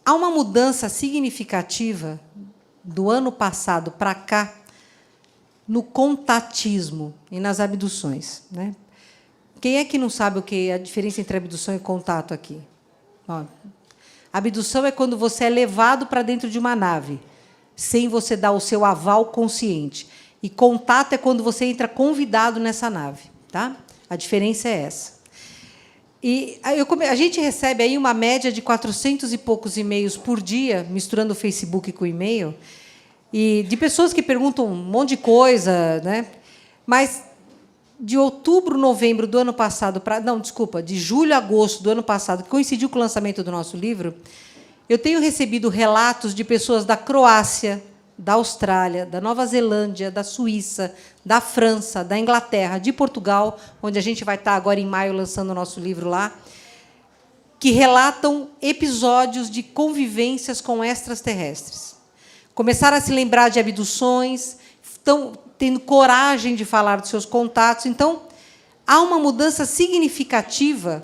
há uma mudança significativa do ano passado para cá no contatismo e nas abduções, né? Quem é que não sabe o que é a diferença entre abdução e contato aqui? Ó, abdução é quando você é levado para dentro de uma nave, sem você dar o seu aval consciente. E contato é quando você entra convidado nessa nave. Tá? A diferença é essa. E a gente recebe aí uma média de 400 e poucos e-mails por dia, misturando o Facebook com o e-mail, e de pessoas que perguntam um monte de coisa, né? Mas de outubro, novembro do ano passado para... Não, desculpa, de julho a agosto do ano passado, que coincidiu com o lançamento do nosso livro, eu tenho recebido relatos de pessoas da Croácia, da Austrália, da Nova Zelândia, da Suíça, da França, da Inglaterra, de Portugal, onde a gente vai estar agora em maio lançando o nosso livro lá, que relatam episódios de convivências com extraterrestres. Começaram a se lembrar de abduções, estão tendo coragem de falar dos seus contatos. Então, há uma mudança significativa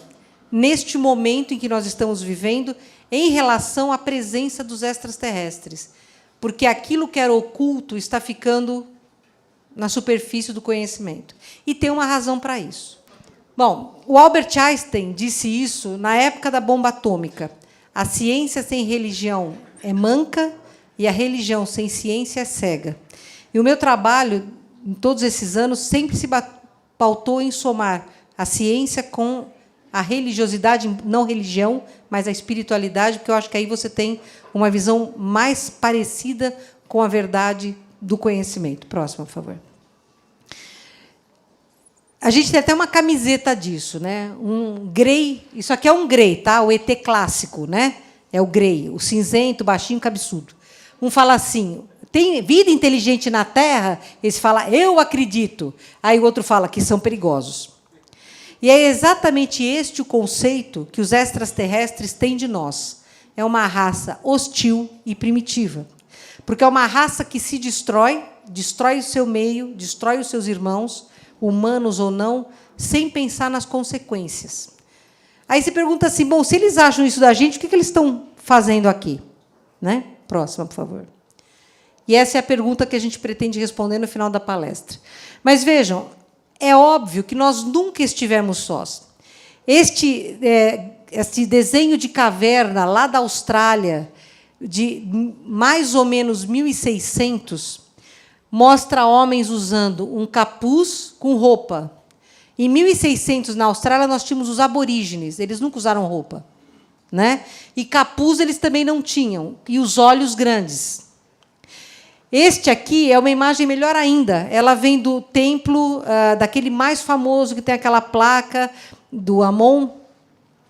neste momento em que nós estamos vivendo em relação à presença dos extraterrestres, porque aquilo que era oculto está ficando na superfície do conhecimento. E tem uma razão para isso. Bom, o Albert Einstein disse isso na época da bomba atômica. A ciência sem religião é manca e a religião sem ciência é cega. E o meu trabalho, em todos esses anos, sempre se pautou em somar a ciência com a religiosidade, não religião, mas a espiritualidade, porque eu acho que aí você tem uma visão mais parecida com a verdade do conhecimento. Próximo, por favor. A gente tem até uma camiseta disso, né? Um grey, isso aqui é um grey, tá? O ET clássico, né? É o grey, o cinzento, baixinho, cabeçudo. Um fala assim: tem vida inteligente na Terra? Esse fala: eu acredito. Aí o outro fala que são perigosos. E é exatamente este o conceito que os extraterrestres têm de nós. É uma raça hostil e primitiva. Porque é uma raça que se destrói o seu meio, destrói os seus irmãos, humanos ou não, sem pensar nas consequências. Aí você pergunta assim: bom, se eles acham isso da gente, o que eles estão fazendo aqui? Né? Próxima, por favor. E essa é a pergunta que a gente pretende responder no final da palestra. Mas vejam, é óbvio que nós nunca estivemos sós. Este desenho de caverna lá da Austrália, de mais ou menos 1600, mostra homens usando um capuz com roupa. Em 1600, na Austrália, nós tínhamos os aborígenes. Eles nunca usaram roupa, né? E capuz eles também não tinham. E os olhos grandes. Este aqui é uma imagem melhor ainda. Ela vem do templo, daquele mais famoso, que tem aquela placa do Amon,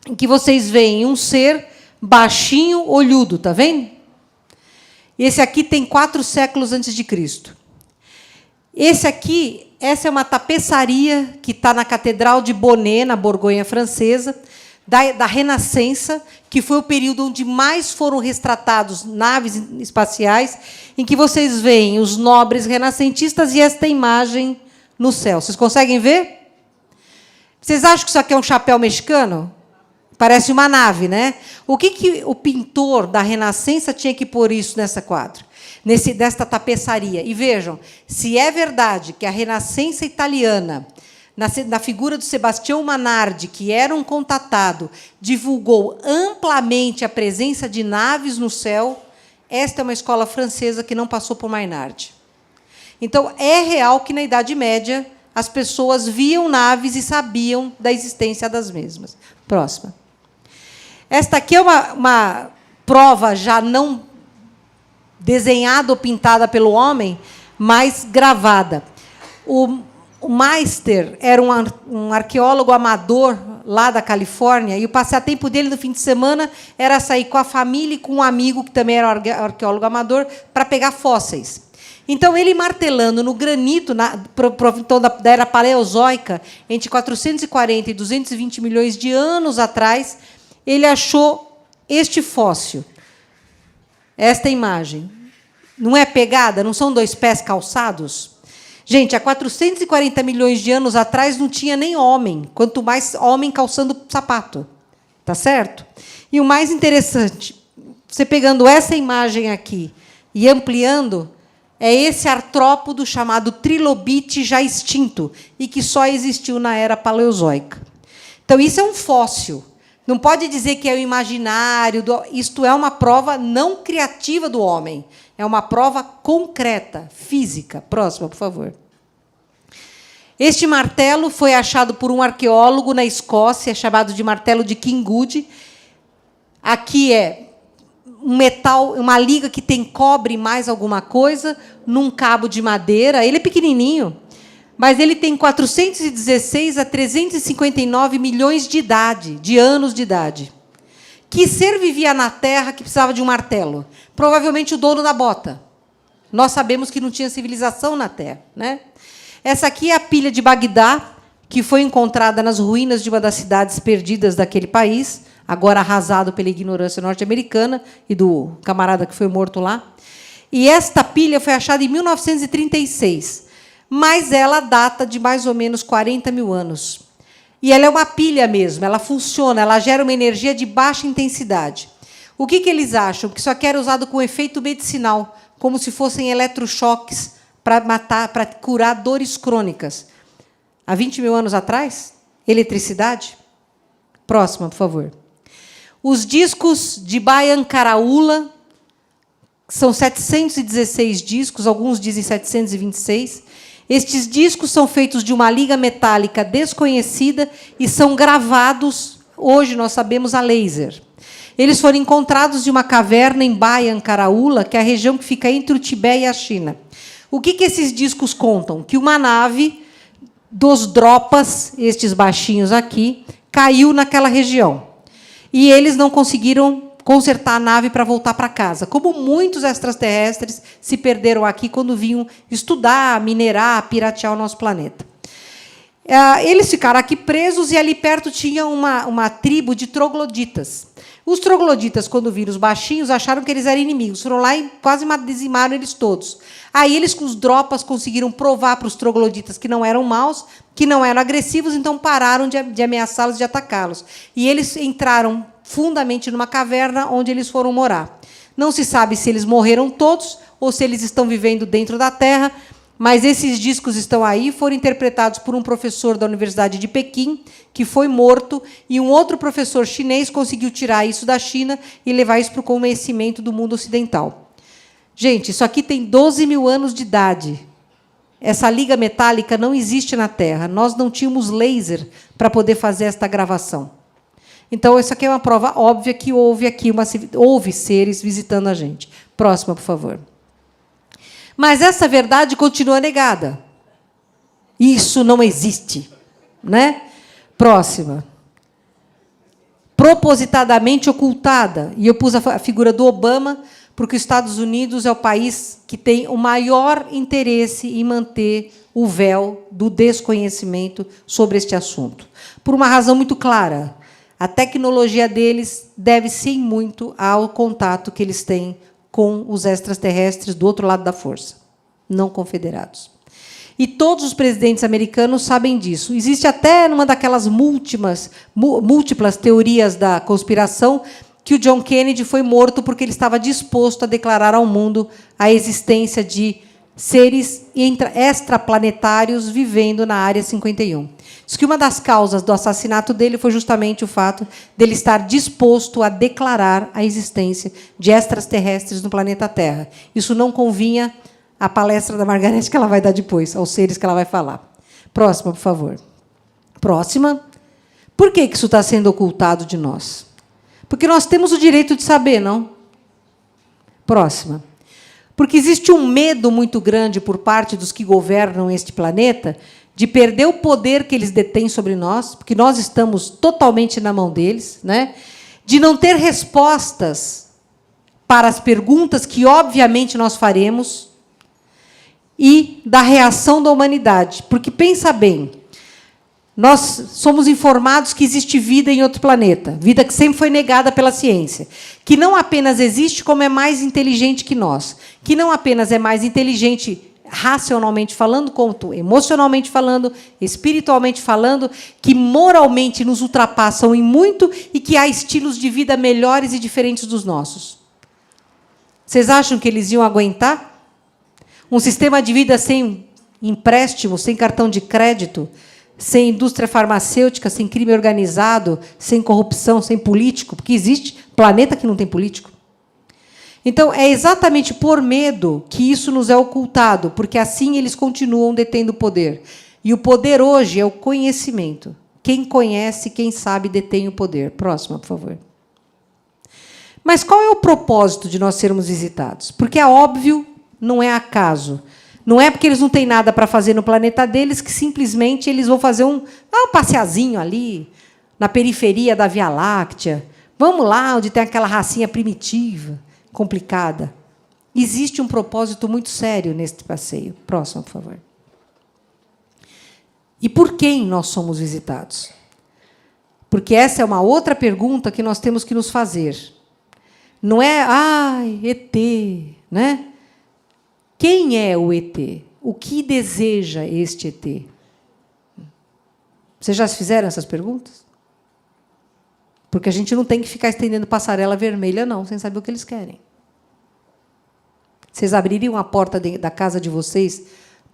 em que vocês veem um ser baixinho, olhudo. Está vendo? Esse aqui tem 4 séculos antes de Cristo. Essa é uma tapeçaria que está na Catedral de Bonnet, na Borgonha francesa, da Renascença, que foi o período onde mais foram retratados naves espaciais, em que vocês veem os nobres renascentistas e esta imagem no céu. Vocês conseguem ver? Vocês acham que isso aqui é um chapéu mexicano? Parece uma nave, né? O que o pintor da Renascença tinha que pôr isso nessa quadra? Desta tapeçaria. E vejam, se é verdade que a Renascença italiana, na figura do Sebastião Manardi, que era um contatado, divulgou amplamente a presença de naves no céu, esta é uma escola francesa que não passou por Mainardi. Então, é real que, na Idade Média, as pessoas viam naves e sabiam da existência das mesmas. Próxima. Esta aqui é uma prova já não desenhada ou pintada pelo homem, mas gravada. O Meister era um arqueólogo amador lá da Califórnia, e o passatempo dele no fim de semana era sair com a família e com um amigo, que também era arqueólogo amador, para pegar fósseis. Então, ele martelando no granito, da era paleozoica, entre 440 e 220 milhões de anos atrás, ele achou este fóssil. Esta imagem. Não é pegada? Não são 2 pés calçados? Gente, há 440 milhões de anos atrás não tinha nem homem, quanto mais homem calçando sapato. Tá certo? E o mais interessante, você pegando essa imagem aqui e ampliando, é esse artrópodo chamado trilobite já extinto e que só existiu na era paleozoica. Então, isso é um fóssil. Não pode dizer que é o imaginário. Isto é uma prova não criativa do homem. É uma prova concreta, física. Próxima, por favor. Este martelo foi achado por um arqueólogo na Escócia, chamado de martelo de King Good. Aqui é um metal, uma liga que tem cobre mais alguma coisa, num cabo de madeira. Ele é pequenininho, mas ele tem 416 a 359 milhões de anos de idade. Que ser vivia na Terra que precisava de um martelo? Provavelmente o dono da bota. Nós sabemos que não tinha civilização na Terra, né? Essa aqui é a pilha de Bagdá, que foi encontrada nas ruínas de uma das cidades perdidas daquele país, agora arrasado pela ignorância norte-americana e do camarada que foi morto lá. E esta pilha foi achada em 1936, mas ela data de mais ou menos 40 mil anos. E ela é uma pilha mesmo, ela funciona, ela gera uma energia de baixa intensidade. O que eles acham? Que isso aqui era usado com efeito medicinal, como se fossem eletrochoques para matar, para curar dores crônicas. Há 20 mil anos atrás, eletricidade. Próxima, por favor. Os discos de Bayan Karaula, são 716 discos, alguns dizem 726. Estes discos são feitos de uma liga metálica desconhecida e são gravados, hoje nós sabemos, a laser. Eles foram encontrados em uma caverna em Bayan Karaula, que é a região que fica entre o Tibete e a China. O que esses discos contam? Que uma nave dos Dropas, estes baixinhos aqui, caiu naquela região. E eles não conseguiram consertar a nave para voltar para casa, como muitos extraterrestres se perderam aqui quando vinham estudar, minerar, piratear o nosso planeta. Eles ficaram aqui presos e ali perto tinha uma tribo de trogloditas. Os trogloditas, quando viram os baixinhos, acharam que eles eram inimigos. Foram lá e quase dizimaram eles todos. Aí eles, com os Dropas, conseguiram provar para os trogloditas que não eram maus, que não eram agressivos, então pararam de ameaçá-los, de atacá-los. E eles entraram fundamente numa caverna onde eles foram morar. Não se sabe se eles morreram todos ou se eles estão vivendo dentro da Terra, mas esses discos estão aí, foram interpretados por um professor da Universidade de Pequim, que foi morto, e um outro professor chinês conseguiu tirar isso da China e levar isso para o conhecimento do mundo ocidental. Gente, isso aqui tem 12 mil anos de idade. Essa liga metálica não existe na Terra. Nós não tínhamos laser para poder fazer esta gravação. Então, isso aqui é uma prova óbvia que houve aqui houve seres visitando a gente. Próxima, por favor. Mas essa verdade continua negada. Isso não existe, né? Próxima. Propositadamente ocultada. E eu pus a figura do Obama, porque os Estados Unidos é o país que tem o maior interesse em manter o véu do desconhecimento sobre este assunto. Por uma razão muito clara. A tecnologia deles deve-se muito ao contato que eles têm com os extraterrestres do outro lado da força, não confederados. E todos os presidentes americanos sabem disso. Existe até numa daquelas múltiplas teorias da conspiração que o John Kennedy foi morto porque ele estava disposto a declarar ao mundo a existência de seres extraplanetários vivendo na Área 51. Diz que uma das causas do assassinato dele foi justamente o fato dele estar disposto a declarar a existência de extraterrestres no planeta Terra. Isso não convinha à palestra da Margareth que ela vai dar depois, aos seres que ela vai falar. Próxima, por favor. Próxima. Por que isso está sendo ocultado de nós? Porque nós temos o direito de saber, não? Próxima. Porque existe um medo muito grande por parte dos que governam este planeta de perder o poder que eles detêm sobre nós, porque nós estamos totalmente na mão deles, né? De não ter respostas para as perguntas que, obviamente, nós faremos, e da reação da humanidade. Porque, pensa bem, nós somos informados que existe vida em outro planeta, vida que sempre foi negada pela ciência, que não apenas existe, como é mais inteligente que nós, que não apenas é mais inteligente racionalmente falando, quanto emocionalmente falando, espiritualmente falando, que moralmente nos ultrapassam em muito e que há estilos de vida melhores e diferentes dos nossos. Vocês acham que eles iam aguentar? Um sistema de vida sem empréstimo, sem cartão de crédito, sem indústria farmacêutica, sem crime organizado, sem corrupção, sem político, porque existe planeta que não tem político. Então, é exatamente por medo que isso nos é ocultado, porque assim eles continuam detendo o poder. E o poder hoje é o conhecimento. Quem conhece, quem sabe, detém o poder. Próxima, por favor. Mas qual é o propósito de nós sermos visitados? Porque é óbvio, não é acaso. Não é porque eles não têm nada para fazer no planeta deles que simplesmente eles vão fazer um passeazinho ali, na periferia da Via Láctea. Vamos lá, onde tem aquela racinha primitiva, complicada. Existe um propósito muito sério neste passeio. Próximo, por favor. E por quem nós somos visitados? Porque essa é uma outra pergunta que nós temos que nos fazer. Não é, ET, né? Quem é o ET? O que deseja este ET? Vocês já se fizeram essas perguntas? Porque a gente não tem que ficar estendendo passarela vermelha, não, sem saber o que eles querem. Vocês abririam a porta da casa de vocês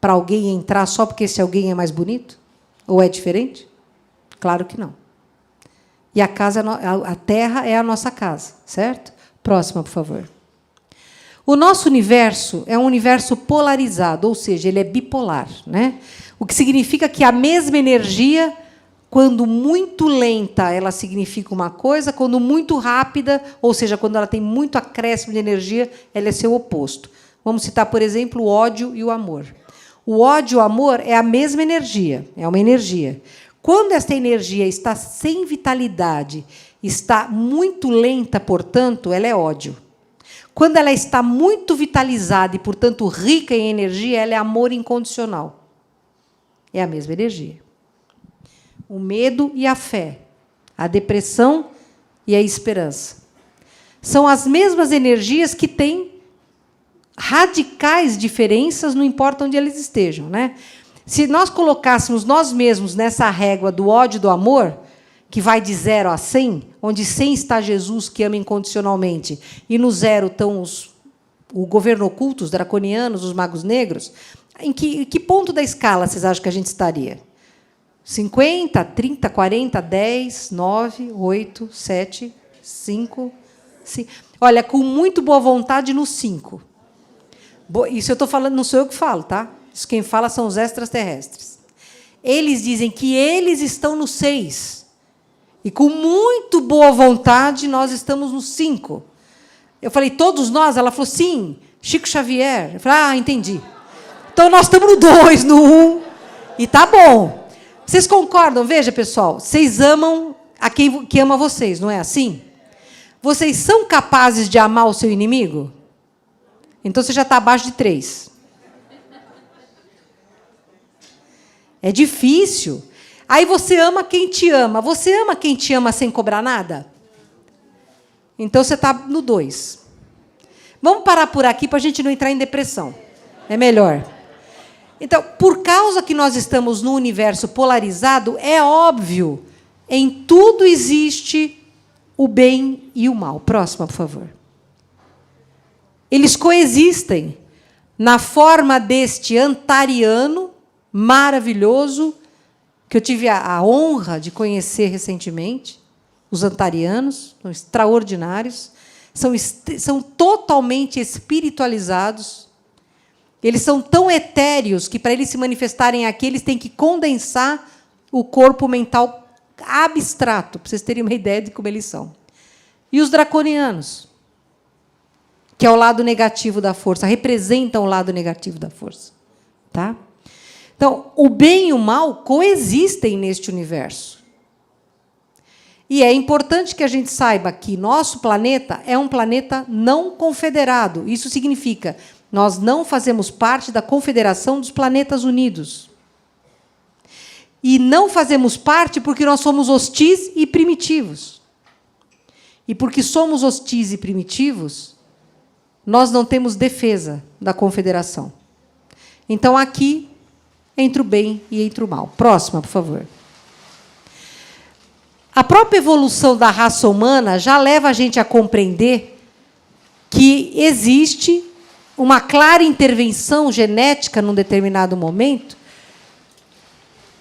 para alguém entrar só porque esse alguém é mais bonito? Ou é diferente? Claro que não. E a Terra é a nossa casa, certo? Próxima, por favor. O nosso universo é um universo polarizado, ou seja, ele é bipolar, né? O que significa que a mesma energia, quando muito lenta, ela significa uma coisa, quando muito rápida, ou seja, quando ela tem muito acréscimo de energia, ela é seu oposto. Vamos citar, por exemplo, o ódio e o amor. O ódio e o amor é a mesma energia, é uma energia. Quando esta energia está sem vitalidade, está muito lenta, portanto, ela é ódio. Quando ela está muito vitalizada e, portanto, rica em energia, ela é amor incondicional. É a mesma energia. O medo e a fé, a depressão e a esperança. São as mesmas energias que têm radicais diferenças, não importa onde eles estejam, né? Se nós colocássemos nós mesmos nessa régua do ódio e do amor, que vai de 0 a 100, onde 100 está Jesus, que ama incondicionalmente, e no 0 estão o governo oculto, os draconianos, os magos negros, em que ponto da escala vocês acham que a gente estaria? 50, 30, 40, 10, 9, 8, 7, 5... Olha, com muito boa vontade, no 5. Isso eu estou falando, não sou eu que falo, tá? Isso quem fala são os extraterrestres. Eles dizem que eles estão no 6. E, com muito boa vontade, nós estamos no 5. Eu falei, todos nós? Ela falou, sim, Chico Xavier. Eu falei, entendi. Então, nós estamos no 2, no 1, e tá bom. Vocês concordam? Veja, pessoal, vocês amam a quem que ama vocês, não é assim? Vocês são capazes de amar o seu inimigo? Então, você já está abaixo de 3. É difícil. Aí você ama quem te ama. Você ama quem te ama sem cobrar nada? Então, você está no 2. Vamos parar por aqui para a gente não entrar em depressão. É melhor. Então, por causa que nós estamos no universo polarizado, é óbvio, em tudo existe o bem e o mal. Próxima, por favor. Eles coexistem na forma deste antariano maravilhoso, que eu tive a honra de conhecer recentemente. Os antarianos são extraordinários, são totalmente espiritualizados. Eles são tão etéreos que, para eles se manifestarem aqui, eles têm que condensar o corpo mental abstrato, para vocês terem uma ideia de como eles são. E os draconianos, que é o lado negativo da força, representam o lado negativo da força. Tá? Então, o bem e o mal coexistem neste universo. E é importante que a gente saiba que nosso planeta é um planeta não confederado. Isso significa nós não fazemos parte da Confederação dos Planetas Unidos. E não fazemos parte porque nós somos hostis e primitivos. E porque somos hostis e primitivos, nós não temos defesa da Confederação. Então, aqui, entre o bem e entre o mal. Próxima, por favor. A própria evolução da raça humana já leva a gente a compreender que existe uma clara intervenção genética num determinado momento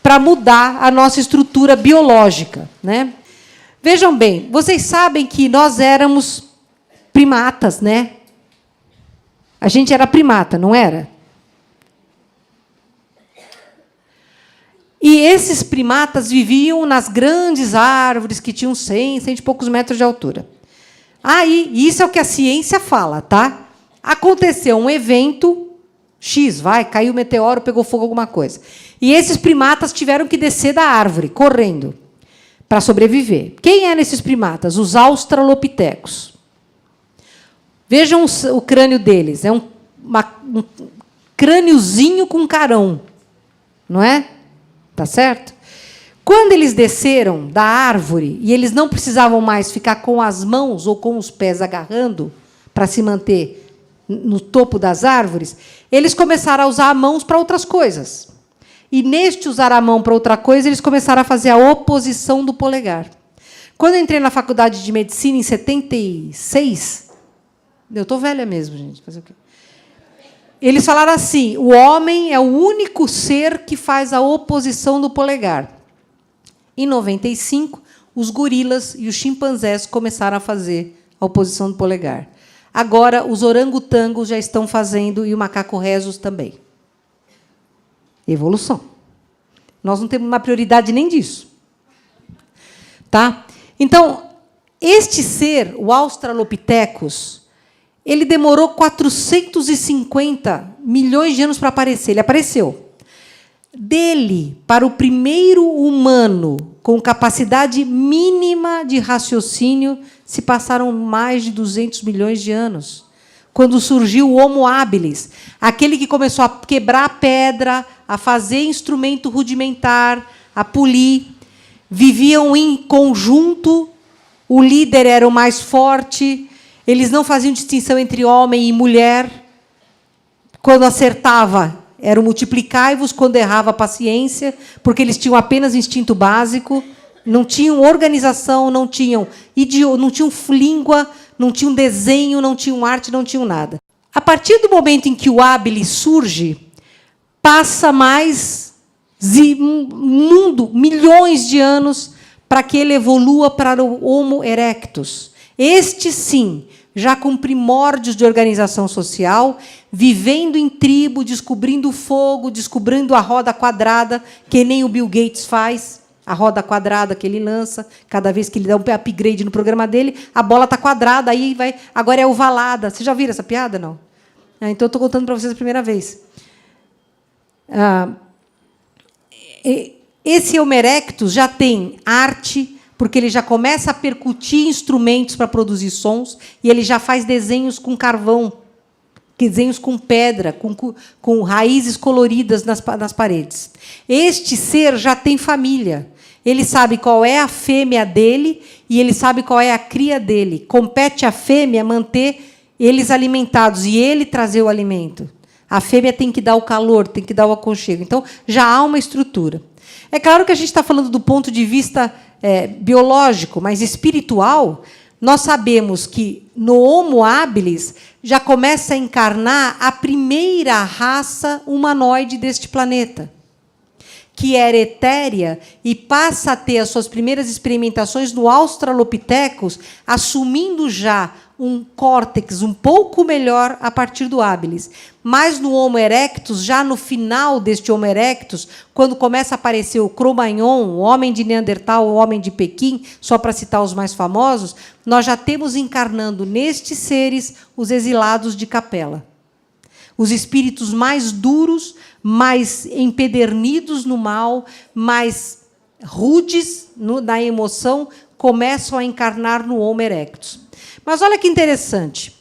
para mudar a nossa estrutura biológica, né? Vejam bem, vocês sabem que nós éramos primatas, né? A gente era primata, não era? E esses primatas viviam nas grandes árvores que tinham 100 e poucos metros de altura. Aí, isso é o que a ciência fala, tá? Aconteceu um evento X, caiu um meteoro, pegou fogo, alguma coisa. E esses primatas tiveram que descer da árvore, correndo, para sobreviver. Quem eram esses primatas? Os australopitecos. Vejam o crânio deles. É um crâniozinho com carão. Não é? Tá certo? Quando eles desceram da árvore e eles não precisavam mais ficar com as mãos ou com os pés agarrando para se manter no topo das árvores, eles começaram a usar as mãos para outras coisas. E, neste usar a mão para outra coisa, eles começaram a fazer a oposição do polegar. Quando eu entrei na faculdade de medicina, em 76, eu estou velha mesmo, gente. Fazer o quê? Eles falaram assim: o homem é o único ser que faz a oposição do polegar. Em 95, os gorilas e os chimpanzés começaram a fazer a oposição do polegar. Agora, os orangotangos já estão fazendo, e o macaco rhesus também. Evolução. Nós não temos uma prioridade nem disso. Tá? Então, este ser, o Australopithecus, ele demorou 450 milhões de anos para aparecer. Ele apareceu. Dele para o primeiro humano com capacidade mínima de raciocínio se passaram mais de 200 milhões de anos. Quando surgiu o Homo habilis, aquele que começou a quebrar a pedra, a fazer instrumento rudimentar, a polir, viviam em conjunto, o líder era o mais forte, eles não faziam distinção entre homem e mulher. Quando acertava, era o multiplicai-vos, quando errava, paciência, porque eles tinham apenas instinto básico, não tinham organização, não tinham língua, não tinham desenho, não tinham arte, não tinham nada. A partir do momento em que o habilis surge, passa mais milhões de anos para que ele evolua para o Homo erectus. Este, sim, já com primórdios de organização social, vivendo em tribo, descobrindo o fogo, descobrindo a roda quadrada, que nem o Bill Gates faz, a roda quadrada que ele lança, cada vez que ele dá um upgrade no programa dele, a bola está quadrada, aí vai, agora é ovalada. Vocês já viram essa piada, não? Então, eu estou contando para vocês a primeira vez. Esse Homo erectus já tem arte, porque ele já começa a percutir instrumentos para produzir sons, e ele já faz desenhos com carvão, desenhos com pedra, com raízes coloridas nas paredes. Este ser já tem família. Ele sabe qual é a fêmea dele e ele sabe qual é a cria dele. Compete à fêmea manter eles alimentados e ele trazer o alimento. A fêmea tem que dar o calor, tem que dar o aconchego. Então, já há uma estrutura. É claro que a gente está falando do ponto de vista biológico, mas espiritual, nós sabemos que no Homo habilis já começa a encarnar a primeira raça humanoide deste planeta, que era etérea e passa a ter as suas primeiras experimentações no Australopithecus, assumindo já um córtex um pouco melhor a partir do habilis. Mas no Homo erectus, já no final deste Homo erectus, quando começa a aparecer o Cro-Magnon, o homem de Neandertal, o homem de Pequim, só para citar os mais famosos, nós já temos encarnando nestes seres os exilados de Capela. Os espíritos mais duros, mais empedernidos no mal, mais rudes na emoção, começam a encarnar no Homo erectus. Mas olha que interessante.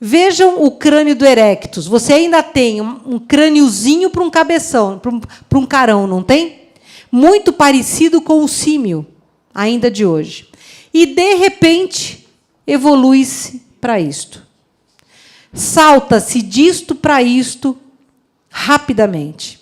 Vejam o crânio do erectus. Você ainda tem um crâniozinho para um cabeção, para um carão, não tem? Muito parecido com o símio, ainda de hoje. E, de repente, evolui-se para isto. Salta-se disto para isto rapidamente.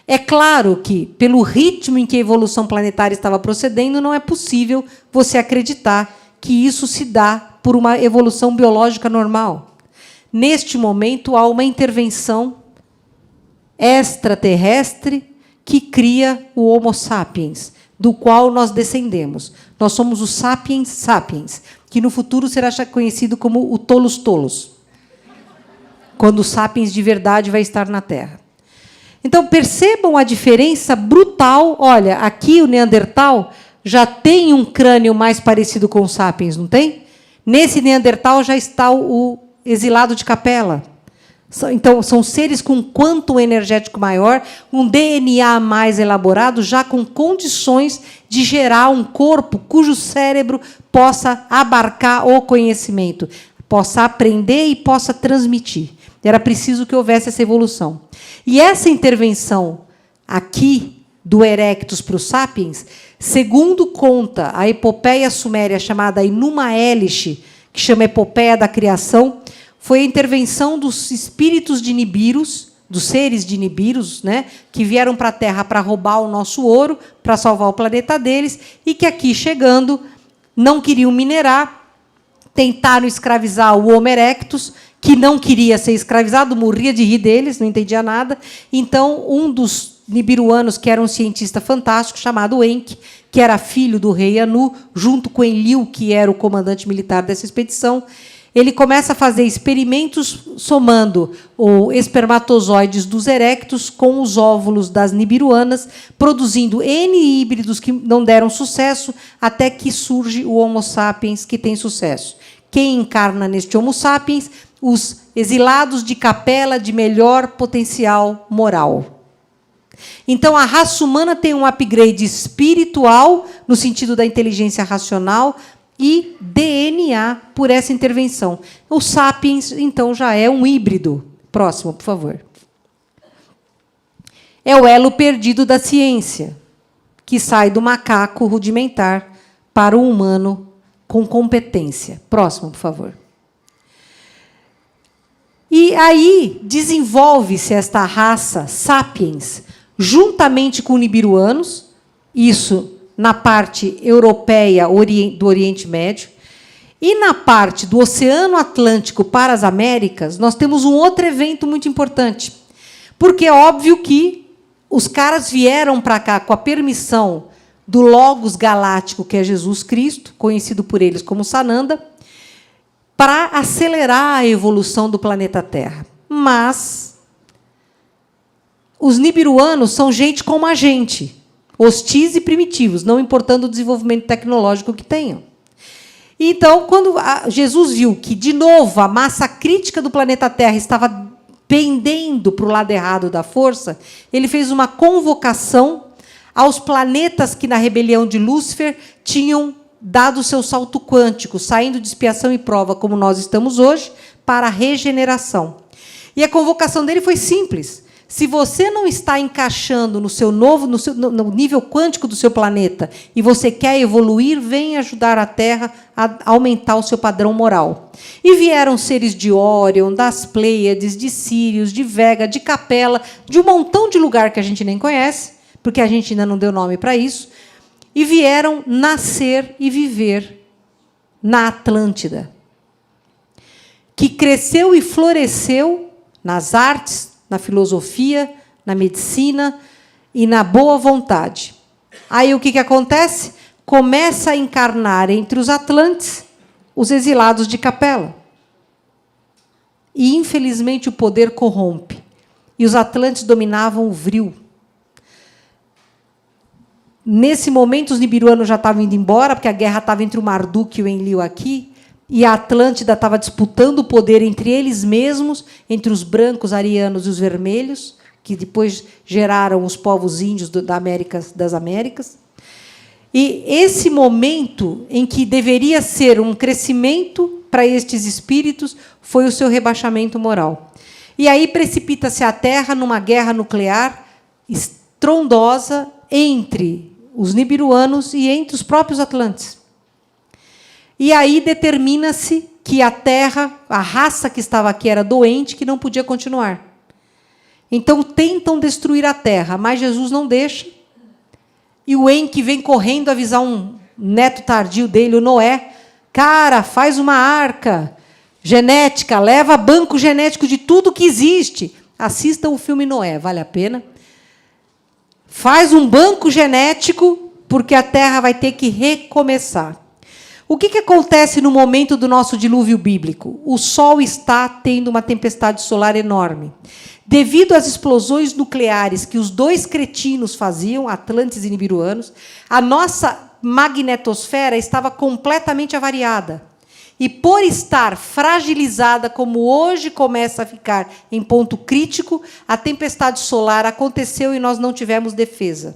É claro que, pelo ritmo em que a evolução planetária estava procedendo, não é possível você acreditar que isso se dá por uma evolução biológica normal. Neste momento, há uma intervenção extraterrestre que cria o Homo sapiens, do qual nós descendemos. Nós somos o sapiens sapiens, que no futuro será conhecido como o tolos tolos, quando o sapiens de verdade vai estar na Terra. Então, percebam a diferença brutal. Olha, aqui o Neandertal já tem um crânio mais parecido com o sapiens, não tem? Nesse Neandertal já está o exilado de Capela. Então, são seres com quantum energético maior, um DNA mais elaborado, já com condições de gerar um corpo cujo cérebro possa abarcar o conhecimento, possa aprender e possa transmitir. Era preciso que houvesse essa evolução. E essa intervenção aqui do Erectus para os Sapiens, segundo conta a epopeia suméria chamada Enuma Elish, que chama Epopeia da Criação, foi a intervenção dos espíritos de Nibiros, dos seres de Nibiros, né, que vieram para a Terra para roubar o nosso ouro, para salvar o planeta deles, e que aqui, chegando, não queriam minerar, tentaram escravizar o Homo erectus, que não queria ser escravizado, morria de rir deles, não entendia nada. Então, um dos nibiruanos, que era um cientista fantástico, chamado Enki, que era filho do rei Anu, junto com Enlil, que era o comandante militar dessa expedição, ele começa a fazer experimentos somando os espermatozoides dos erectos com os óvulos das nibiruanas, produzindo N híbridos que não deram sucesso, até que surge o Homo sapiens, que tem sucesso. Quem encarna neste Homo sapiens? Os exilados de Capela de melhor potencial moral. Então, a raça humana tem um upgrade espiritual, no sentido da inteligência racional, e DNA por essa intervenção. O Sapiens, então, já é um híbrido. Próximo, por favor. É o elo perdido da ciência, que sai do macaco rudimentar para o humano com competência. Próximo, por favor. E aí desenvolve-se esta raça Sapiens, juntamente com nibiruanos, isso na parte europeia do Oriente Médio, e na parte do Oceano Atlântico para as Américas, nós temos um outro evento muito importante, porque é óbvio que os caras vieram para cá com a permissão do Logos Galáctico, que é Jesus Cristo, conhecido por eles como Sananda, para acelerar a evolução do planeta Terra. Mas os nibiruanos são gente como a gente, hostis e primitivos, não importando o desenvolvimento tecnológico que tenham. Então, quando Jesus viu que, de novo, a massa crítica do planeta Terra estava pendendo para o lado errado da força, ele fez uma convocação aos planetas que, na rebelião de Lúcifer, tinham dado o seu salto quântico, saindo de expiação e prova, como nós estamos hoje, para a regeneração. E a convocação dele foi simples. Se você não está encaixando no nível quântico do seu planeta e você quer evoluir, vem ajudar a Terra a aumentar o seu padrão moral. E vieram seres de Órion, das Pleiades, de Sírios, de Vega, de Capela, de um montão de lugar que a gente nem conhece, porque a gente ainda não deu nome para isso, e vieram nascer e viver na Atlântida, que cresceu e floresceu nas artes, na filosofia, na medicina e na boa vontade. Aí o que acontece? Começa a encarnar entre os Atlantes os exilados de Capela. E, infelizmente, o poder corrompe. E os Atlantes dominavam o vril. Nesse momento, os nibiruanos já estavam indo embora, porque a guerra estava entre o Marduk e o Enlil aqui, e a Atlântida estava disputando o poder entre eles mesmos, entre os brancos, arianos e os vermelhos, que depois geraram os povos índios das Américas. E esse momento em que deveria ser um crescimento para estes espíritos foi o seu rebaixamento moral. E aí precipita-se a Terra numa guerra nuclear estrondosa entre os nibiruanos e entre os próprios Atlantes. E aí determina-se que a Terra, a raça que estava aqui era doente, que não podia continuar. Então tentam destruir a Terra, mas Jesus não deixa. E o Enki vem correndo avisar um neto tardio dele, o Noé, Cara, faz uma arca genética, leva banco genético de tudo que existe. Assistam o filme Noé, vale a pena. Faz um banco genético, porque a Terra vai ter que recomeçar. O que acontece no momento do nosso dilúvio bíblico? O Sol está tendo uma tempestade solar enorme. Devido às explosões nucleares que os dois cretinos faziam, Atlantes e Nibiruanos, a nossa magnetosfera estava completamente avariada. E por estar fragilizada, como hoje começa a ficar em ponto crítico, a tempestade solar aconteceu e nós não tivemos defesa.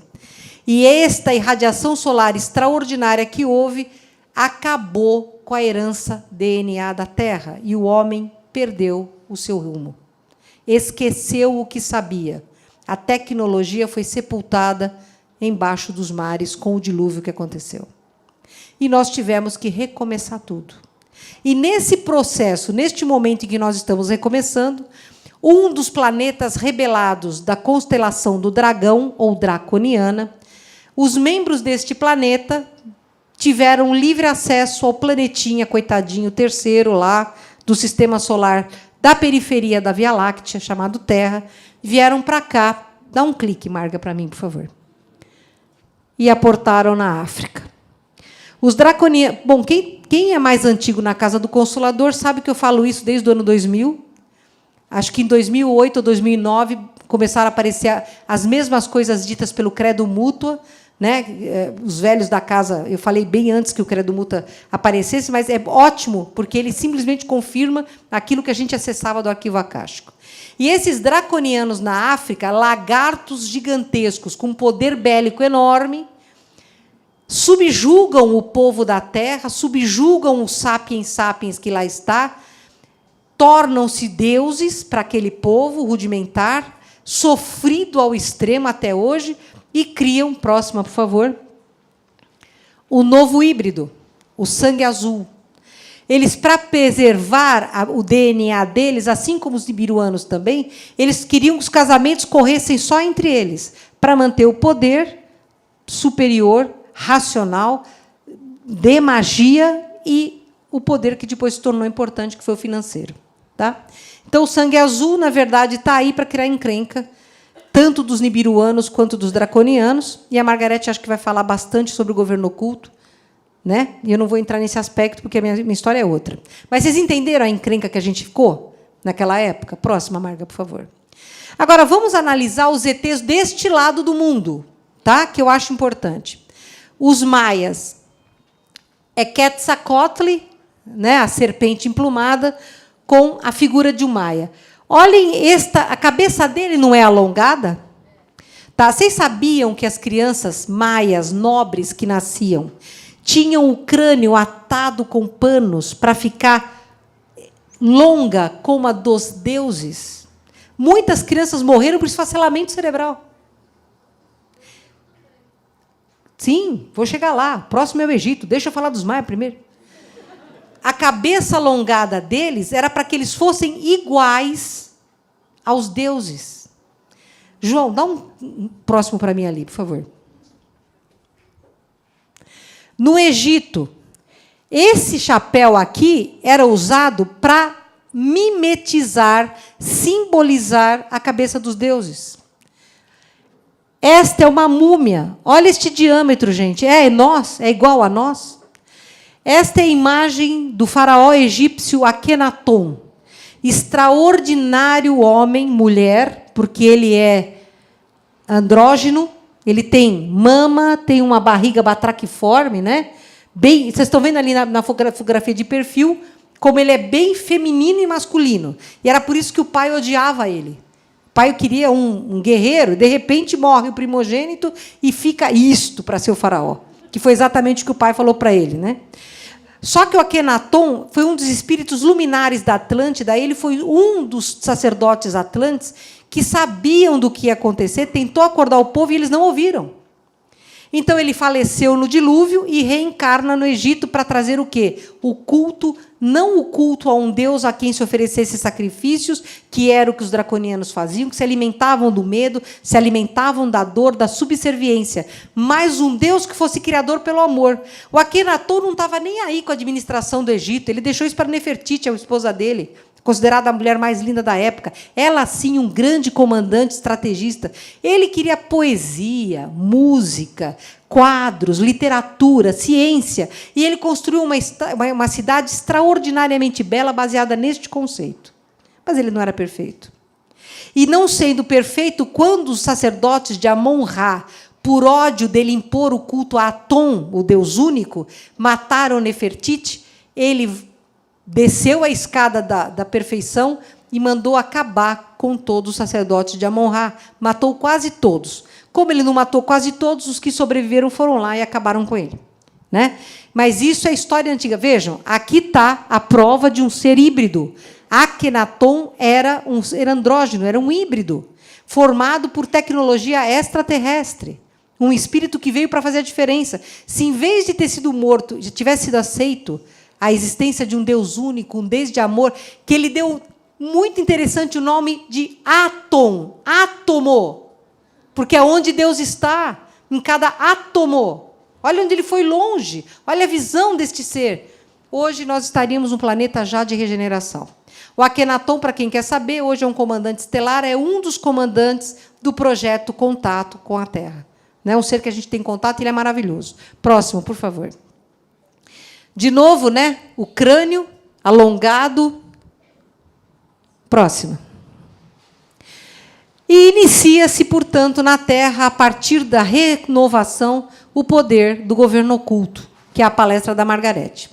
E esta irradiação solar extraordinária que houve acabou com a herança DNA da Terra, e o homem perdeu o seu rumo. Esqueceu o que sabia. A tecnologia foi sepultada embaixo dos mares com o dilúvio que aconteceu. E nós tivemos que recomeçar tudo. E nesse processo, neste momento em que nós estamos recomeçando, um dos planetas rebelados da constelação do Dragão, ou Draconiana, os membros deste planeta tiveram livre acesso ao planetinha, coitadinho, terceiro lá, do sistema solar, da periferia da Via Láctea, chamado Terra, vieram para cá. Dá um clique, Marga, para mim, por favor. E aportaram na África. Os draconianos... Bom, quem é mais antigo na Casa do Consolador sabe que eu falo isso desde o ano 2000. Acho que em 2008 ou 2009 começaram a aparecer as mesmas coisas ditas pelo Credo Mútua, né? Os velhos da casa, eu falei bem antes que o Credo Mútua aparecesse, mas é ótimo, porque ele simplesmente confirma aquilo que a gente acessava do arquivo acástico. E esses draconianos na África, lagartos gigantescos, com poder bélico enorme, subjugam o povo da terra, subjugam o sapiens sapiens que lá está, tornam-se deuses para aquele povo rudimentar, sofrido ao extremo até hoje, e criam, próxima, por favor, o novo híbrido, o sangue azul. Eles, para preservar o DNA deles, assim como os nibiruanos também, eles queriam que os casamentos corressem só entre eles, para manter o poder superior, racional, de magia e o poder que depois se tornou importante, que foi o financeiro. Tá? Então, o sangue azul, na verdade, está aí para criar encrenca, tanto dos nibiruanos quanto dos draconianos, e a Margarete acho que vai falar bastante sobre o governo oculto, né? E eu não vou entrar nesse aspecto, porque a minha história é outra. Mas vocês entenderam a encrenca que a gente ficou naquela época? Próxima, Marga, por favor. Agora, vamos analisar os ETs deste lado do mundo, tá? Que eu acho importante. Os maias é Quetzalcoatl, né? A serpente emplumada, com a figura de um maia. Olhem, a cabeça dele não é alongada? Tá? Vocês sabiam que as crianças maias nobres que nasciam tinham o crânio atado com panos para ficar longa como a dos deuses? Muitas crianças morreram por esfacelamento cerebral. Sim, vou chegar lá. Próximo é o Egito. Deixa eu falar dos maias primeiro. A cabeça alongada deles era para que eles fossem iguais aos deuses. João, dá um próximo para mim ali, por favor. No Egito, esse chapéu aqui era usado para mimetizar, simbolizar a cabeça dos deuses. Esta é uma múmia. Olha este diâmetro, gente. É igual a nós. Esta é a imagem do faraó egípcio Akenaton. Extraordinário homem, mulher, porque ele é andrógeno, ele tem mama, tem uma barriga batraquiforme, né? Bem, vocês estão vendo ali na fotografia de perfil como ele é bem feminino e masculino. E era por isso que o pai odiava ele. O pai queria um guerreiro, de repente morre o primogênito e fica isto para ser o faraó, que foi exatamente o que o pai falou para ele, né? Só que o Akenaton foi um dos espíritos luminares da Atlântida, ele foi um dos sacerdotes atlantes que sabiam do que ia acontecer, tentou acordar o povo e eles não ouviram. Então, ele faleceu no dilúvio e reencarna no Egito para trazer o quê? O culto, não o culto a um Deus a quem se oferecesse sacrifícios, que era o que os draconianos faziam, que se alimentavam do medo, se alimentavam da dor, da subserviência, mas um Deus que fosse criador pelo amor. O Akhenaton não estava nem aí com a administração do Egito, ele deixou isso para Nefertiti, a esposa dele, considerada a mulher mais linda da época. Ela, sim, um grande comandante, estrategista. Ele queria poesia, música, quadros, literatura, ciência. E ele construiu uma cidade extraordinariamente bela, baseada neste conceito. Mas ele não era perfeito. E, não sendo perfeito, quando os sacerdotes de Amon-Ra, por ódio dele impor o culto a Aton, o Deus único, mataram Nefertiti, ele desceu a escada da perfeição e mandou acabar com todos os sacerdotes de Amon-Ra. Matou quase todos. Como ele não matou quase todos, os que sobreviveram foram lá e acabaram com ele. Né? Mas isso é história antiga. Vejam, aqui está a prova de um ser híbrido. Akhenaton era um ser andrógeno, era um híbrido, formado por tecnologia extraterrestre. Um espírito que veio para fazer a diferença. Se, em vez de ter sido morto, já tivesse sido aceito a existência de um Deus único, um Deus de amor, que ele deu, muito interessante, o nome de Atom, átomo, porque é onde Deus está, em cada átomo. Olha onde ele foi longe, olha a visão deste ser. Hoje nós estaríamos num planeta já de regeneração. O Akhenaton, para quem quer saber, hoje é um comandante estelar, é um dos comandantes do projeto Contato com a Terra. É um ser que a gente tem contato e ele é maravilhoso. Próximo, por favor. De novo, né? O crânio alongado. Próximo. E inicia-se, portanto, na Terra, a partir da renovação, o poder do governo oculto, que é a palestra da Margarete.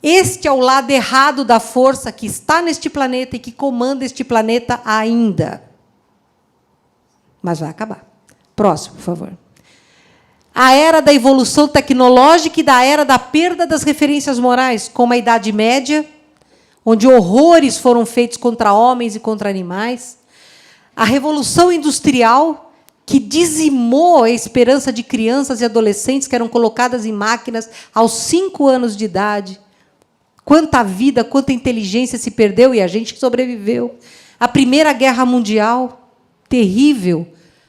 Este é o lado errado da força que está neste planeta e que comanda este planeta ainda. Mas vai acabar. Próximo, por favor. A era da evolução tecnológica e da era da perda das referências morais, como a Idade Média, onde horrores foram feitos contra homens e contra animais. A Revolução Industrial, que dizimou a esperança de crianças e adolescentes que eram colocadas em máquinas aos 5 anos de idade. Quanta vida, quanta inteligência se perdeu e a gente sobreviveu. A Primeira Guerra Mundial, terrível.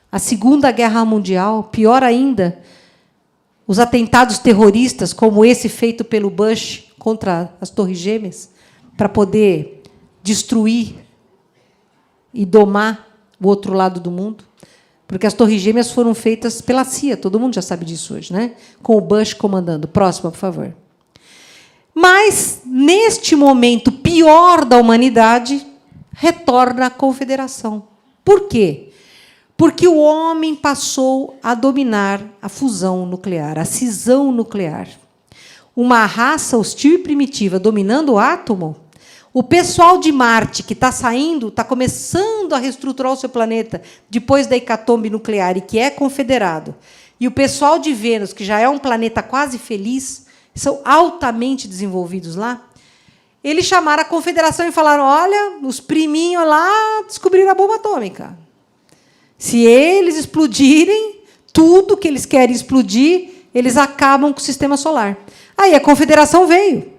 A Segunda Guerra Mundial, pior ainda. Os atentados terroristas, como esse feito pelo Bush contra as Torres Gêmeas, para poder destruir e domar o outro lado do mundo. Porque as Torres Gêmeas foram feitas pela CIA, todo mundo já sabe disso hoje, né? Com o Bush comandando. Próxima, por favor. Mas, neste momento pior da humanidade, retorna a Confederação. Por quê? Porque o homem passou a dominar a fusão nuclear, a cisão nuclear. Uma raça hostil e primitiva dominando o átomo. O pessoal de Marte, que está saindo, está começando a reestruturar o seu planeta depois da hecatombe nuclear e que é confederado. E o pessoal de Vênus, que já é um planeta quase feliz, são altamente desenvolvidos lá, eles chamaram a Confederação e falaram, olha, os priminhos lá descobriram a bomba atômica. Se eles explodirem, tudo que eles querem explodir, eles acabam com o sistema solar. Aí a Confederação veio.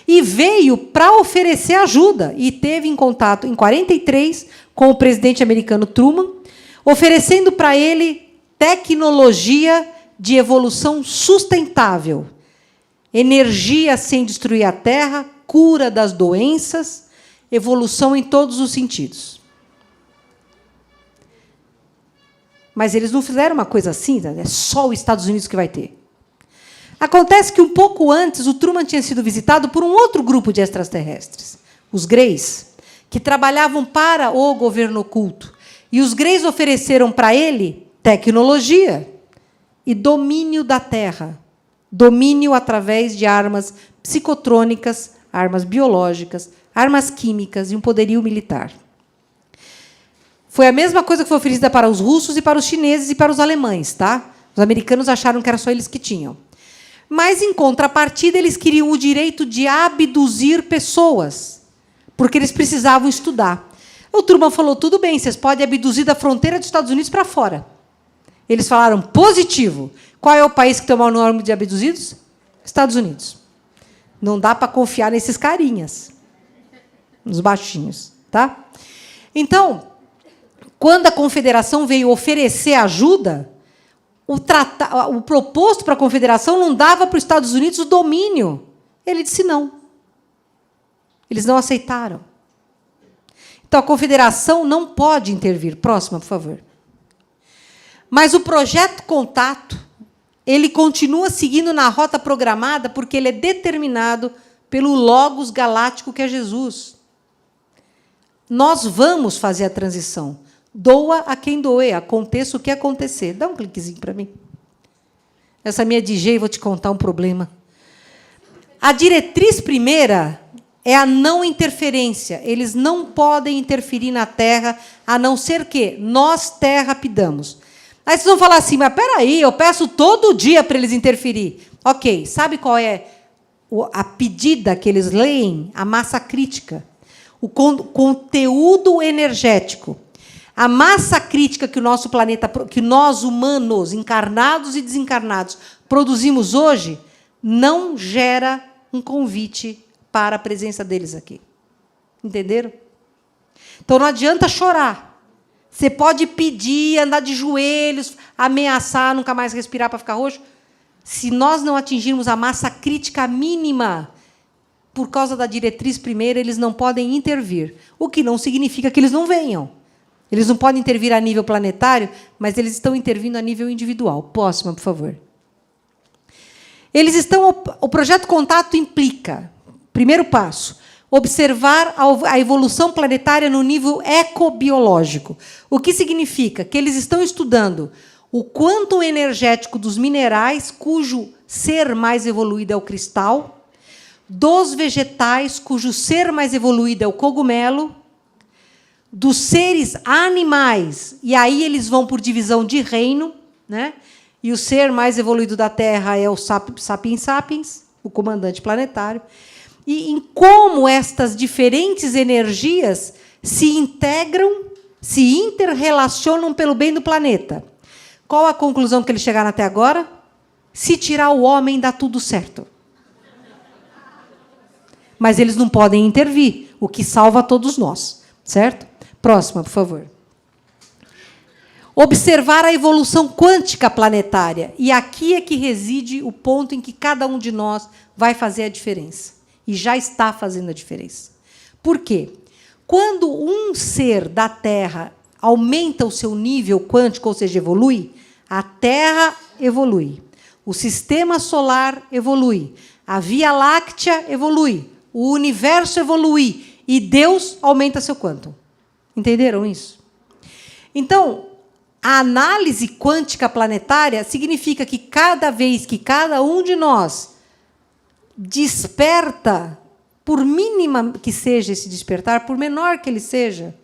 E veio para oferecer ajuda. E teve em contato, em 1943, com o presidente americano Truman, oferecendo para ele tecnologia de evolução sustentável. Energia sem destruir a Terra, cura das doenças, evolução em todos os sentidos. Mas eles não fizeram uma coisa assim, é só os Estados Unidos que vai ter. Acontece que, um pouco antes, o Truman tinha sido visitado por um outro grupo de extraterrestres, os Greys, que trabalhavam para o governo oculto. E os Greys ofereceram para ele tecnologia e domínio da Terra. Domínio através de armas psicotrônicas, armas biológicas, armas químicas e um poderio militar. Foi a mesma coisa que foi oferecida para os russos e para os chineses e para os alemães. Tá? Os americanos acharam que era só eles que tinham. Mas, em contrapartida, eles queriam o direito de abduzir pessoas, porque eles precisavam estudar. O Truman falou, tudo bem, vocês podem abduzir da fronteira dos Estados Unidos para fora. Eles falaram positivo. Qual é o país que tem o maior número de abduzidos? Estados Unidos. Não dá para confiar nesses carinhas, nos baixinhos. Tá? Então, quando a Confederação veio oferecer ajuda, o proposto para a Confederação não dava para os Estados Unidos o domínio. Ele disse não. Eles não aceitaram. Então, a Confederação não pode intervir. Próxima, por favor. Mas o projeto Contato, ele continua seguindo na rota programada porque ele é determinado pelo Logos galáctico que é Jesus. Nós vamos fazer a transição. Doa a quem doer, aconteça o que acontecer. Dá um cliquezinho para mim. Essa minha DJ, vou te contar um problema. A diretriz primeira é a não interferência. Eles não podem interferir na Terra, a não ser que nós, Terra, pidamos. Aí vocês vão falar assim, mas peraí, eu peço todo dia para eles interferir. Ok, sabe qual é a pedida que eles leem? A massa crítica. O conteúdo energético. A massa crítica que o nosso planeta, que nós humanos, encarnados e desencarnados, produzimos hoje, não gera um convite para a presença deles aqui. Entenderam? Então, não adianta chorar. Você pode pedir, andar de joelhos, ameaçar, nunca mais respirar para ficar roxo. Se nós não atingirmos a massa crítica mínima, por causa da diretriz primeira, eles não podem intervir. O que não significa que eles não venham. Eles não podem intervir a nível planetário, mas eles estão intervindo a nível individual. Próxima, por favor. O projeto Contato implica, primeiro passo, observar a evolução planetária no nível ecobiológico. O que significa? Que eles estão estudando o quanto energético dos minerais, cujo ser mais evoluído é o cristal, dos vegetais, cujo ser mais evoluído é o cogumelo, dos seres animais, e aí eles vão por divisão de reino, né? E o ser mais evoluído da Terra é o Sapiens Sapiens, o comandante planetário, e em como estas diferentes energias se integram, se interrelacionam pelo bem do planeta. Qual a conclusão que eles chegaram até agora? Se tirar o homem, dá tudo certo. Mas eles não podem intervir, o que salva todos nós, certo? Próxima, por favor. Observar a evolução quântica planetária. E aqui é que reside o ponto em que cada um de nós vai fazer a diferença. E já está fazendo a diferença. Por quê? Quando um ser da Terra aumenta o seu nível quântico, ou seja, evolui, a Terra evolui, o sistema solar evolui, a Via Láctea evolui, o universo evolui e Deus aumenta seu quantum. Entenderam isso? Então, a análise quântica planetária significa que cada vez que cada um de nós desperta, por mínima que seja esse despertar, por menor que ele seja,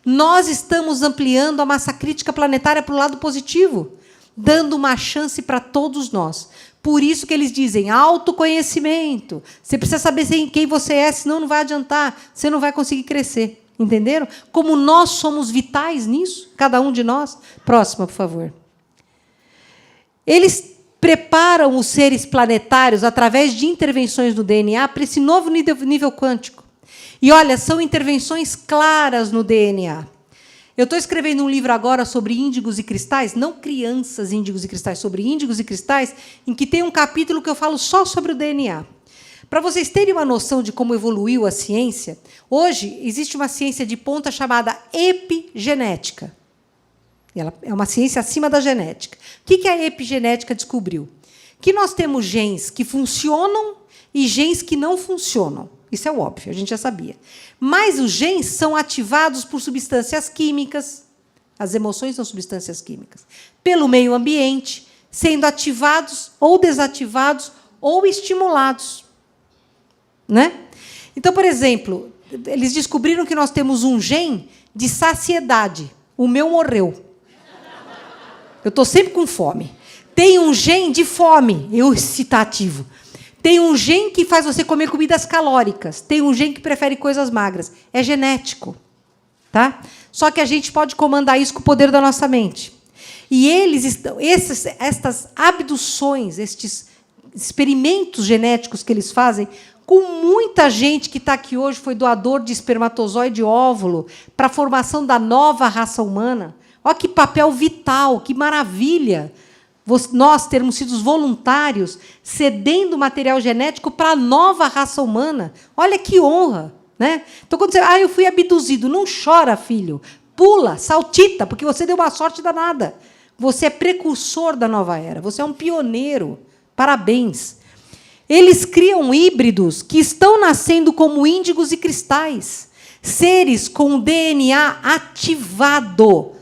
nós estamos ampliando a massa crítica planetária para o lado positivo, dando uma chance para todos nós. Por isso que eles dizem autoconhecimento. Você precisa saber quem você é, senão não vai adiantar, você não vai conseguir crescer. Entenderam? Como nós somos vitais nisso, cada um de nós. Próxima, por favor. Eles preparam os seres planetários através de intervenções no DNA para esse novo nível quântico. E, olha, são intervenções claras no DNA. Eu estou escrevendo um livro agora sobre índigos e cristais, não crianças índigos e cristais, sobre índigos e cristais, em que tem um capítulo que eu falo só sobre o DNA. Para vocês terem uma noção de como evoluiu a ciência, hoje existe uma ciência de ponta chamada epigenética. Ela é uma ciência acima da genética. O que a epigenética descobriu? Que nós temos genes que funcionam e genes que não funcionam. Isso é óbvio, a gente já sabia. Mas os genes são ativados por substâncias químicas, as emoções são substâncias químicas, pelo meio ambiente, sendo ativados ou desativados ou estimulados. Né? Então, por exemplo, eles descobriram que nós temos um gene de saciedade. O meu morreu. Eu estou sempre com fome. Tem um gene de fome, excitativo. Tem um gene que faz você comer comidas calóricas. Tem um gene que prefere coisas magras. É genético. Tá? Só que a gente pode comandar isso com o poder da nossa mente. E eles estão, estas abduções, estes experimentos genéticos que eles fazem, com muita gente que está aqui hoje, foi doador de espermatozoide e óvulo para a formação da nova raça humana. Olha que papel vital, que maravilha! Nós termos sido voluntários cedendo material genético para a nova raça humana. Olha que honra! Né? Então, quando você... eu fui abduzido. Não chora, filho. Pula, saltita, porque você deu uma sorte danada. Você é precursor da nova era. Você é um pioneiro. Parabéns. Eles criam híbridos que estão nascendo como índigos e cristais. Seres com DNA ativado,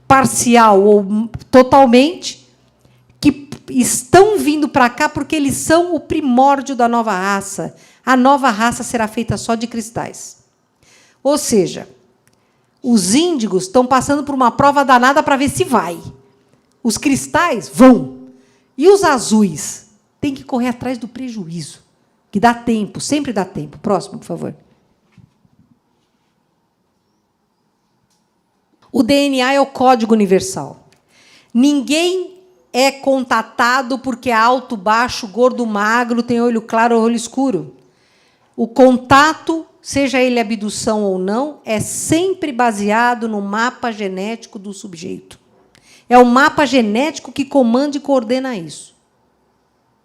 parcial ou totalmente, que estão vindo para cá porque eles são o primórdio da nova raça. A nova raça será feita só de cristais. Ou seja, os índigos estão passando por uma prova danada para ver se vai. Os cristais vão. E os azuis têm que correr atrás do prejuízo, que dá tempo, sempre dá tempo. Próximo, por favor. O DNA é o código universal. Ninguém é contatado porque é alto, baixo, gordo, magro, tem olho claro ou olho escuro. O contato, seja ele abdução ou não, é sempre baseado no mapa genético do sujeito. É o mapa genético que comanda e coordena isso.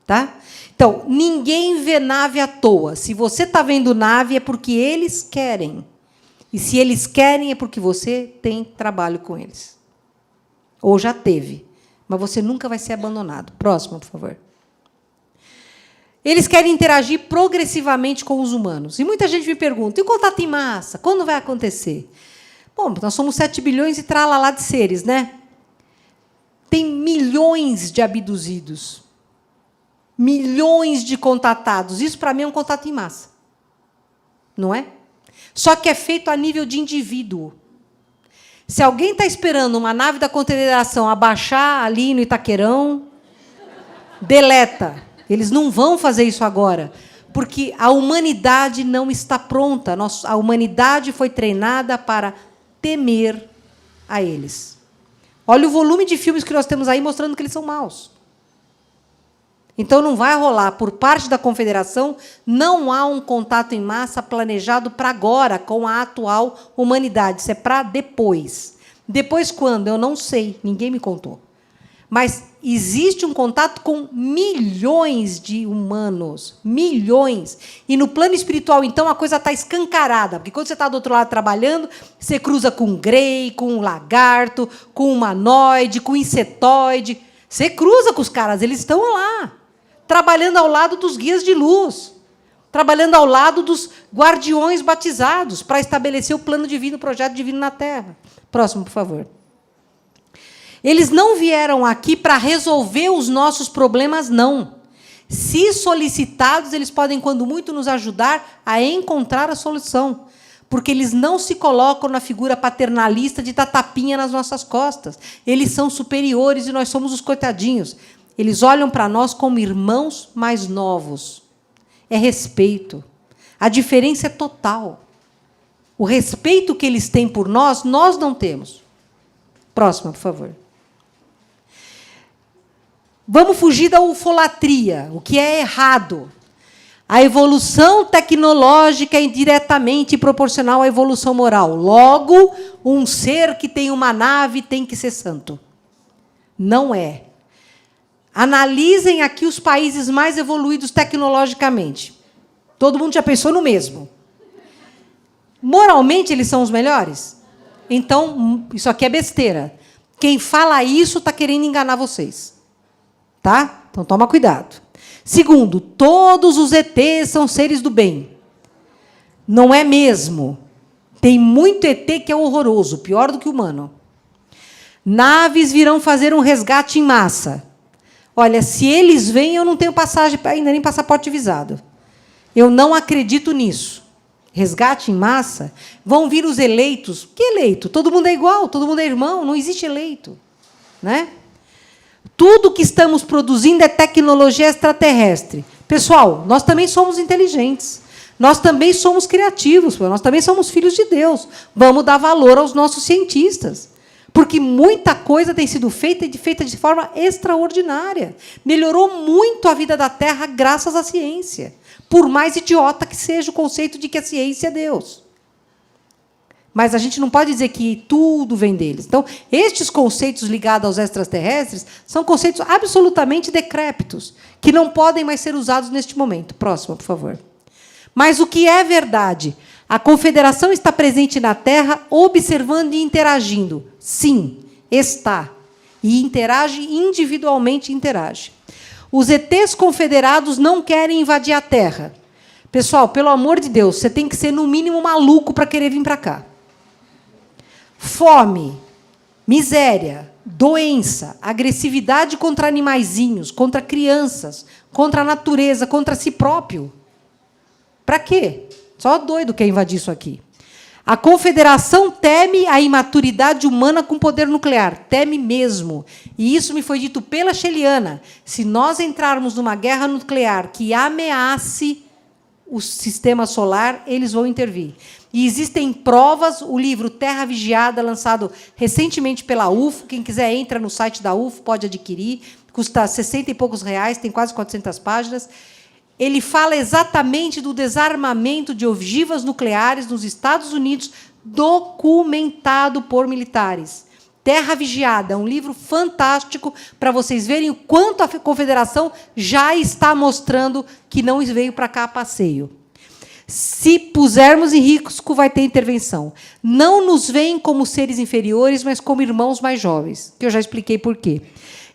Tá? Então, ninguém vê nave à toa. Se você está vendo nave, é porque eles querem. E se eles querem, é porque você tem trabalho com eles. Ou já teve. Mas você nunca vai ser abandonado. Próximo, por favor. Eles querem interagir progressivamente com os humanos. E muita gente me pergunta, e o contato em massa? Quando vai acontecer? Bom, nós somos 7 bilhões e tralalá de seres, né? Tem milhões de abduzidos. Milhões de contatados. Isso, para mim, é um contato em massa. Não é? Só que é feito a nível de indivíduo. Se alguém está esperando uma nave da Confederação abaixar ali no Itaquerão, deleta. Eles não vão fazer isso agora, porque a humanidade não está pronta. A humanidade foi treinada para temer a eles. Olha o volume de filmes que nós temos aí mostrando que eles são maus. Então, não vai rolar. Por parte da Confederação, não há um contato em massa planejado para agora, com a atual humanidade. Isso é para depois. Depois quando? Eu não sei, ninguém me contou. Mas existe um contato com milhões de humanos. Milhões. E no plano espiritual, então, a coisa está escancarada. Porque quando você está do outro lado trabalhando, você cruza com um grey, com um lagarto, com um humanoide, com um insetoide. Você cruza com os caras, eles estão lá. Trabalhando ao lado dos guias de luz, trabalhando ao lado dos guardiões batizados, para estabelecer o plano divino, o projeto divino na Terra. Próximo, por favor. Eles não vieram aqui para resolver os nossos problemas, não. Se solicitados, eles podem, quando muito, nos ajudar a encontrar a solução, porque eles não se colocam na figura paternalista de dar tapinha nas nossas costas. Eles são superiores e nós somos os coitadinhos. Eles olham para nós como irmãos mais novos. É respeito. A diferença é total. O respeito que eles têm por nós, nós não temos. Próxima, por favor. Vamos fugir da ufolatria, o que é errado. A evolução tecnológica é indiretamente proporcional à evolução moral. Logo, um ser que tem uma nave tem que ser santo. Não é. Analisem aqui os países mais evoluídos tecnologicamente. Todo mundo já pensou no mesmo. Moralmente, eles são os melhores? Então, isso aqui é besteira. Quem fala isso está querendo enganar vocês. Tá? Então, toma cuidado. Segundo, todos os ETs são seres do bem. Não é mesmo. Tem muito ET que é horroroso, pior do que humano. Naves virão fazer um resgate em massa. Olha, se eles vêm, eu não tenho passagem, ainda nem passaporte visado. Eu não acredito nisso. Resgate em massa, vão vir os eleitos. Que eleito? Todo mundo é igual, todo mundo é irmão, não existe eleito. Né? Tudo que estamos produzindo é tecnologia extraterrestre. Pessoal, nós também somos inteligentes. Nós também somos criativos, nós também somos filhos de Deus. Vamos dar valor aos nossos cientistas. porque muita coisa tem sido feita e feita de forma extraordinária. Melhorou muito a vida da Terra graças à ciência. Por mais idiota que seja o conceito de que a ciência é Deus. Mas a gente não pode dizer que tudo vem deles. Então, estes conceitos ligados aos extraterrestres são conceitos absolutamente decrépitos, que não podem mais ser usados neste momento. Próxima, por favor. Mas o que é verdade? A Confederação está presente na Terra, observando e interagindo. Sim, está. E interage individualmente, interage. Os ETs confederados não querem invadir a Terra. Pessoal, pelo amor de Deus, você tem que ser, no mínimo, maluco para querer vir para cá. Fome, miséria, doença, agressividade contra animaizinhos, contra crianças, contra a natureza, contra si próprio. Para quê? Só doido quer invadir isso aqui. A Confederação teme a imaturidade humana com poder nuclear. Teme mesmo. E isso me foi dito pela Sheliana. Se nós entrarmos numa guerra nuclear que ameace o sistema solar, eles vão intervir. E existem provas, o livro Terra Vigiada, lançado recentemente pela UFO, quem quiser entra no site da UFO, pode adquirir, custa 60 e poucos reais, tem quase 400 páginas. Ele fala exatamente do desarmamento de ogivas nucleares nos Estados Unidos, documentado por militares. Terra Vigiada, é um livro fantástico para vocês verem o quanto a Confederação já está mostrando que não veio para cá a passeio. Se pusermos em risco, vai ter intervenção. Não nos veem como seres inferiores, mas como irmãos mais jovens, que eu já expliquei por quê.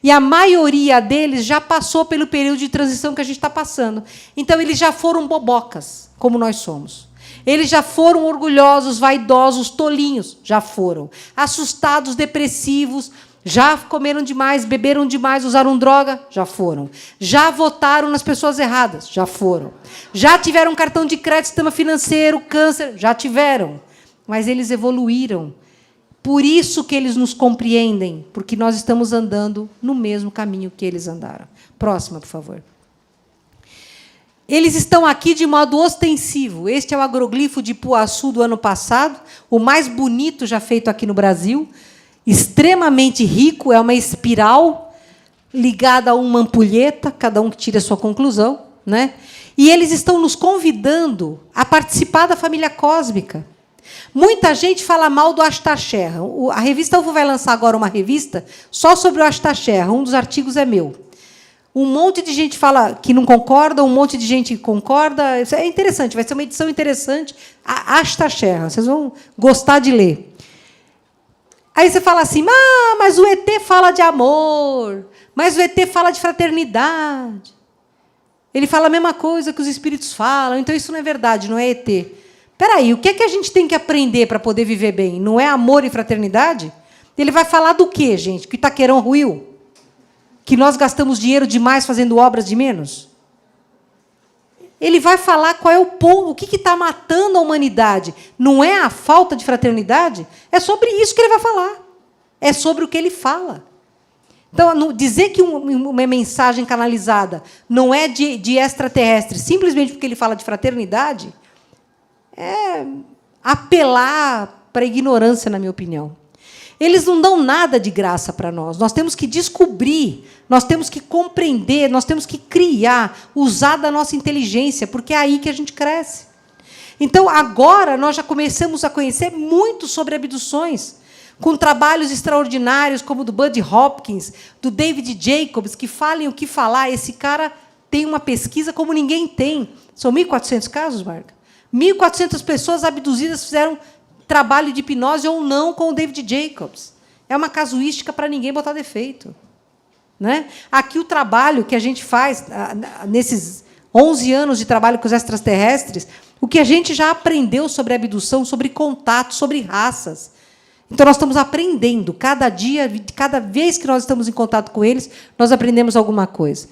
E a maioria deles já passou pelo período de transição que a gente está passando. Então, eles já foram bobocas, como nós somos. Eles já foram orgulhosos, vaidosos, tolinhos, já foram. Assustados, depressivos, já comeram demais, beberam demais, usaram droga, já foram. Já votaram nas pessoas erradas, já foram. Já tiveram cartão de crédito, sistema financeiro, câncer, já tiveram. Mas eles evoluíram. Por isso que eles nos compreendem, porque nós estamos andando no mesmo caminho que eles andaram. Próxima, por favor. Eles estão aqui de modo ostensivo. Este é o agroglifo de Ipuaçu do ano passado, o mais bonito já feito aqui no Brasil, extremamente rico, é uma espiral ligada a uma ampulheta, cada um que tira a sua conclusão, né? E eles estão nos convidando a participar da família cósmica. Muita gente fala mal do Astaxerra. A revista UFO vai lançar agora uma revista só sobre o Astaxerra. Um dos artigos é meu. Um monte de gente fala que não concorda, um monte de gente concorda. Isso é interessante, vai ser uma edição interessante. A Astaxerra, vocês vão gostar de ler. Aí você fala assim, mas o ET fala de amor, mas o ET fala de fraternidade. Ele fala a mesma coisa que os espíritos falam, então isso não é verdade, não é ET. Espera aí, o que é que a gente tem que aprender para poder viver bem? Não é amor e fraternidade? Ele vai falar do quê, gente? Que o Itaquerão ruiu? Que nós gastamos dinheiro demais fazendo obras de menos? Ele vai falar qual é o ponto, o que está matando a humanidade. Não é a falta de fraternidade? É sobre isso que ele vai falar. É sobre o que ele fala. Então, dizer que uma mensagem canalizada não é de extraterrestre, simplesmente porque ele fala de fraternidade, é apelar para a ignorância, na minha opinião. Eles não dão nada de graça para nós. Nós temos que descobrir, nós temos que compreender, nós temos que criar, usar da nossa inteligência, porque é aí que a gente cresce. Então, agora, nós já começamos a conhecer muito sobre abduções, com trabalhos extraordinários, como o do Buddy Hopkins, do David Jacobs, que falem o que falar. Esse cara tem uma pesquisa como ninguém tem. São 1.400 casos, Marga? 1.400 pessoas abduzidas fizeram trabalho de hipnose ou não com o David Jacobs. É uma casuística para ninguém botar defeito. Né? Aqui o trabalho que a gente faz, nesses 11 anos de trabalho com os extraterrestres, o que a gente já aprendeu sobre abdução, sobre contato, sobre raças. Então, nós estamos aprendendo. Cada dia, cada vez que nós estamos em contato com eles, nós aprendemos alguma coisa.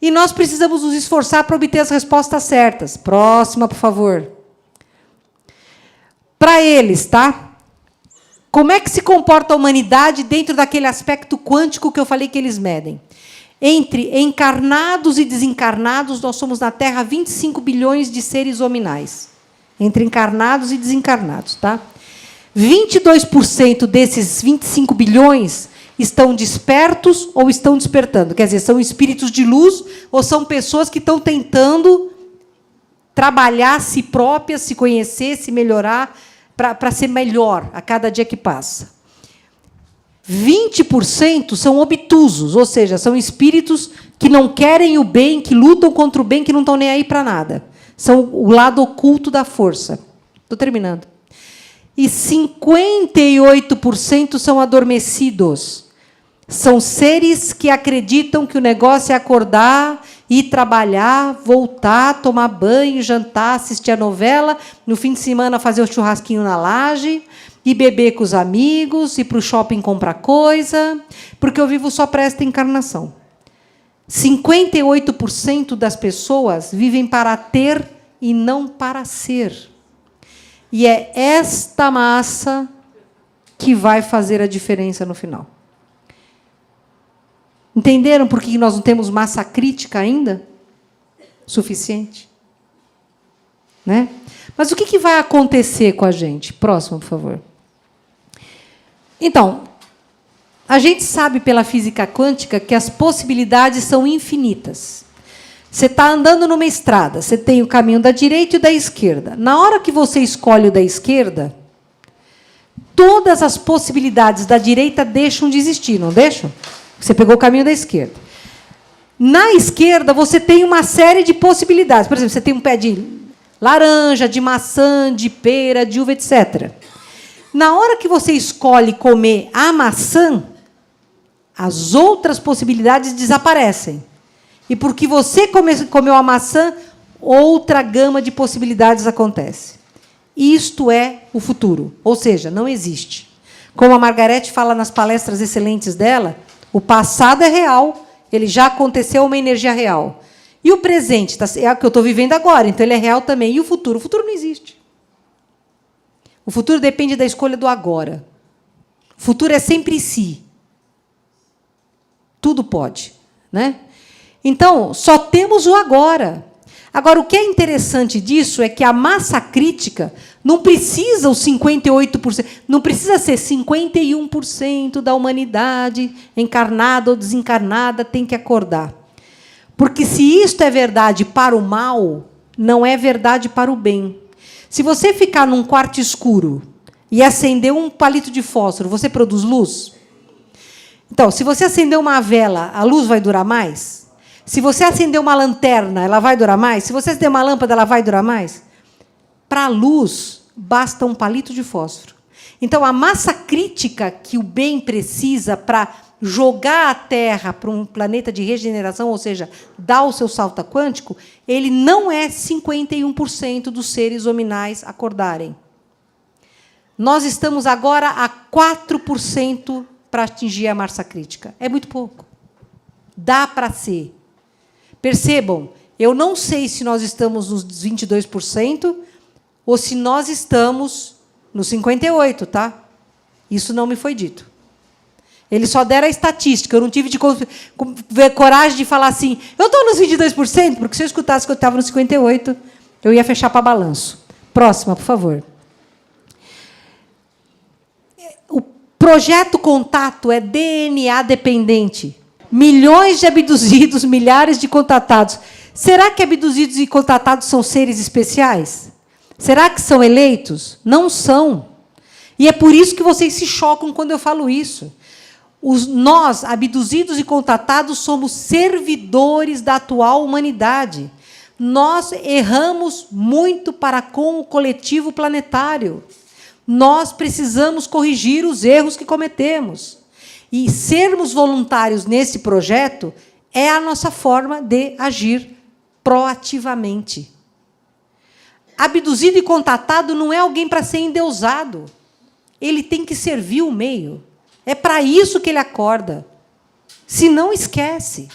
E nós precisamos nos esforçar para obter as respostas certas. Próxima, por favor. Para eles, tá? Como é que se comporta a humanidade dentro daquele aspecto quântico que eu falei que eles medem? Entre encarnados e desencarnados, nós somos na Terra 25 bilhões de seres hominais. Entre encarnados e desencarnados, tá? 22% desses 25 bilhões estão despertos ou estão despertando. Quer dizer, são espíritos de luz ou são pessoas que estão tentando trabalhar a si próprias, se conhecer, se melhorar, para ser melhor a cada dia que passa. 20% são obtusos, ou seja, são espíritos que não querem o bem, que lutam contra o bem, que não estão nem aí para nada. São o lado oculto da força. Estou terminando. E 58% são adormecidos. São seres que acreditam que o negócio é acordar, ir trabalhar, voltar, tomar banho, jantar, assistir a novela, no fim de semana fazer o churrasquinho na laje, e beber com os amigos, ir para o shopping comprar coisa, porque eu vivo só para esta encarnação. 58% das pessoas vivem para ter e não para ser. E é esta massa que vai fazer a diferença no final. Entenderam por que nós não temos massa crítica ainda? Suficiente. Né? Mas o que vai acontecer com a gente? Próximo, por favor. Então, a gente sabe pela física quântica que as possibilidades são infinitas. Você está andando numa estrada, você tem o caminho da direita e o da esquerda. Na hora que você escolhe o da esquerda, todas as possibilidades da direita deixam de existir, não deixam? Você pegou o caminho da esquerda. Na esquerda, você tem uma série de possibilidades. Por exemplo, você tem um pé de laranja, de maçã, de pera, de uva, etc. Na hora que você escolhe comer a maçã, as outras possibilidades desaparecem. E porque você comeu a maçã, outra gama de possibilidades acontece. Isto é o futuro, ou seja, não existe. Como a Margarete fala nas palestras excelentes dela, o passado é real, ele já aconteceu, uma energia real. E o presente é o que eu estou vivendo agora, então ele é real também. E o futuro? O futuro não existe. O futuro depende da escolha do agora. O futuro é sempre si. Tudo pode, né? Então, só temos o agora. Agora, o que é interessante disso é que a massa crítica não precisa os 58%, não precisa ser 51% da humanidade, encarnada ou desencarnada, tem que acordar. Porque se isto é verdade para o mal, não é verdade para o bem. Se você ficar num quarto escuro e acender um palito de fósforo, você produz luz? Então, se você acender uma vela, a luz vai durar mais? Se você acender uma lanterna, ela vai durar mais? Se você acender uma lâmpada, ela vai durar mais? Para a luz, basta um palito de fósforo. Então, a massa crítica que o bem precisa para jogar a Terra para um planeta de regeneração, ou seja, dar o seu salto quântico, ele não é 51% dos seres hominais acordarem. Nós estamos agora a 4% para atingir a massa crítica. É muito pouco. Dá para ser. Percebam, eu não sei se nós estamos nos 22% ou se nós estamos nos 58%, tá? Isso não me foi dito. Eles só deram a estatística. Eu não tive coragem de falar assim, eu estou nos 22%, porque se eu escutasse que eu estava nos 58%, eu ia fechar para balanço. Próxima, por favor. O projeto Contato é DNA dependente. Milhões de abduzidos, milhares de contatados. Será que abduzidos e contatados são seres especiais? Será que são eleitos? Não são. E é por isso que vocês se chocam quando eu falo isso. Nós, abduzidos e contatados, somos servidores da atual humanidade. Nós erramos muito para com o coletivo planetário. Nós precisamos corrigir os erros que cometemos. E sermos voluntários nesse projeto é a nossa forma de agir proativamente. Abduzido e contatado não é alguém para ser endeusado. Ele tem que servir o meio. É para isso que ele acorda. Se não, esquece.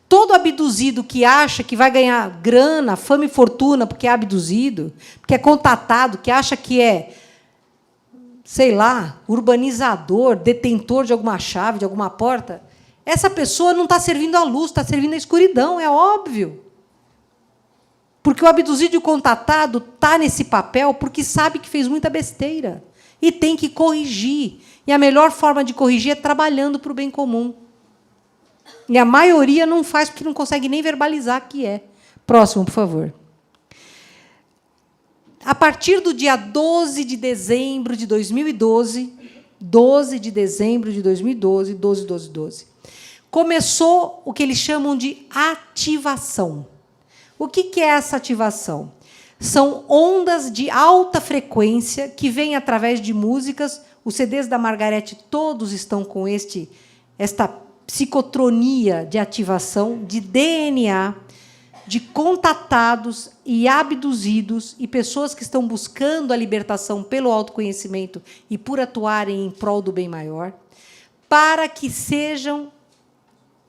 Todo abduzido que acha que vai ganhar grana, fama e fortuna porque é abduzido, porque é contatado, que acha que é, sei lá, urbanizador, detentor de alguma chave, de alguma porta, essa pessoa não está servindo à luz, está servindo à escuridão, é óbvio. Porque o abduzido e o contatado está nesse papel porque sabe que fez muita besteira. e tem que corrigir. E a melhor forma de corrigir é trabalhando para o bem comum. E a maioria não faz porque não consegue nem verbalizar que é. Próximo, por favor. A partir do dia 12 de dezembro de 2012, 12 de dezembro de 2012, 12, começou o que eles chamam de ativação. O que é essa ativação? São ondas de alta frequência que vêm através de músicas. Os CDs da Margareth todos estão com esta psicotronia de ativação, de DNA, de contatados e abduzidos e pessoas que estão buscando a libertação pelo autoconhecimento e por atuarem em prol do bem maior, para que sejam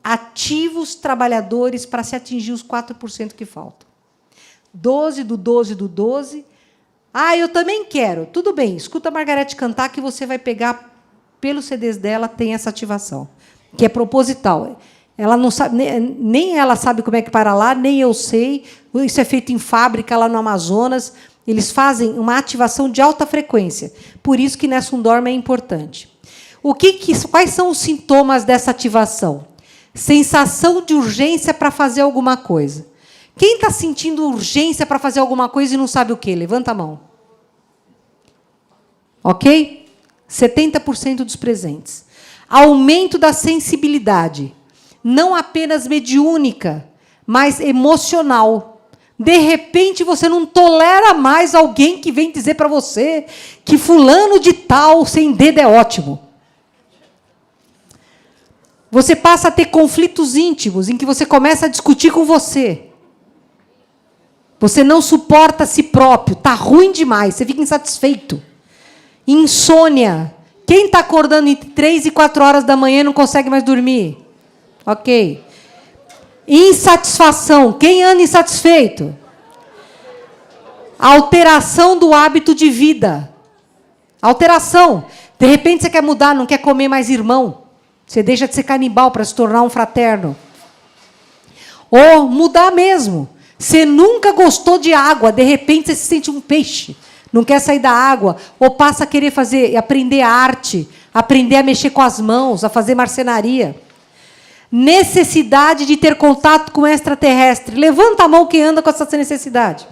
ativos trabalhadores para se atingir os 4% que faltam. 12 do 12 do 12. Ah, eu também quero. Tudo bem, escuta a Margareth cantar que você vai pegar, pelos CDs dela, tem essa ativação, que é proposital. Ela não sabe, nem ela sabe como é que para lá, nem eu sei. Isso é feito em fábrica lá no Amazonas. Eles fazem uma ativação de alta frequência. Por isso que Nessun Dorma é importante. Quais são os sintomas dessa ativação? Sensação de urgência para fazer alguma coisa. Quem está sentindo urgência para fazer alguma coisa e não sabe o quê? Levanta a mão. Ok? 70% dos presentes. Aumento da sensibilidade. Não apenas mediúnica, mas emocional. De repente, você não tolera mais alguém que vem dizer para você que fulano de tal sem dedo é ótimo. Você passa a ter conflitos íntimos, em que você começa a discutir com você. Você não suporta a si próprio, está ruim demais, você fica insatisfeito. Insônia. Quem está acordando entre 3 e 4 horas da manhã e não consegue mais dormir? Ok. Insatisfação. Quem anda insatisfeito? Alteração do hábito de vida. Alteração. De repente você quer mudar, não quer comer mais irmão. Você deixa de ser canibal para se tornar um fraterno. Ou mudar mesmo. Você nunca gostou de água, de repente você se sente um peixe. Não quer sair da água. Ou passa a querer aprender arte, aprender a mexer com as mãos, a fazer marcenaria. Necessidade de ter contato com o extraterrestre. Levanta a mão quem anda com essa necessidade.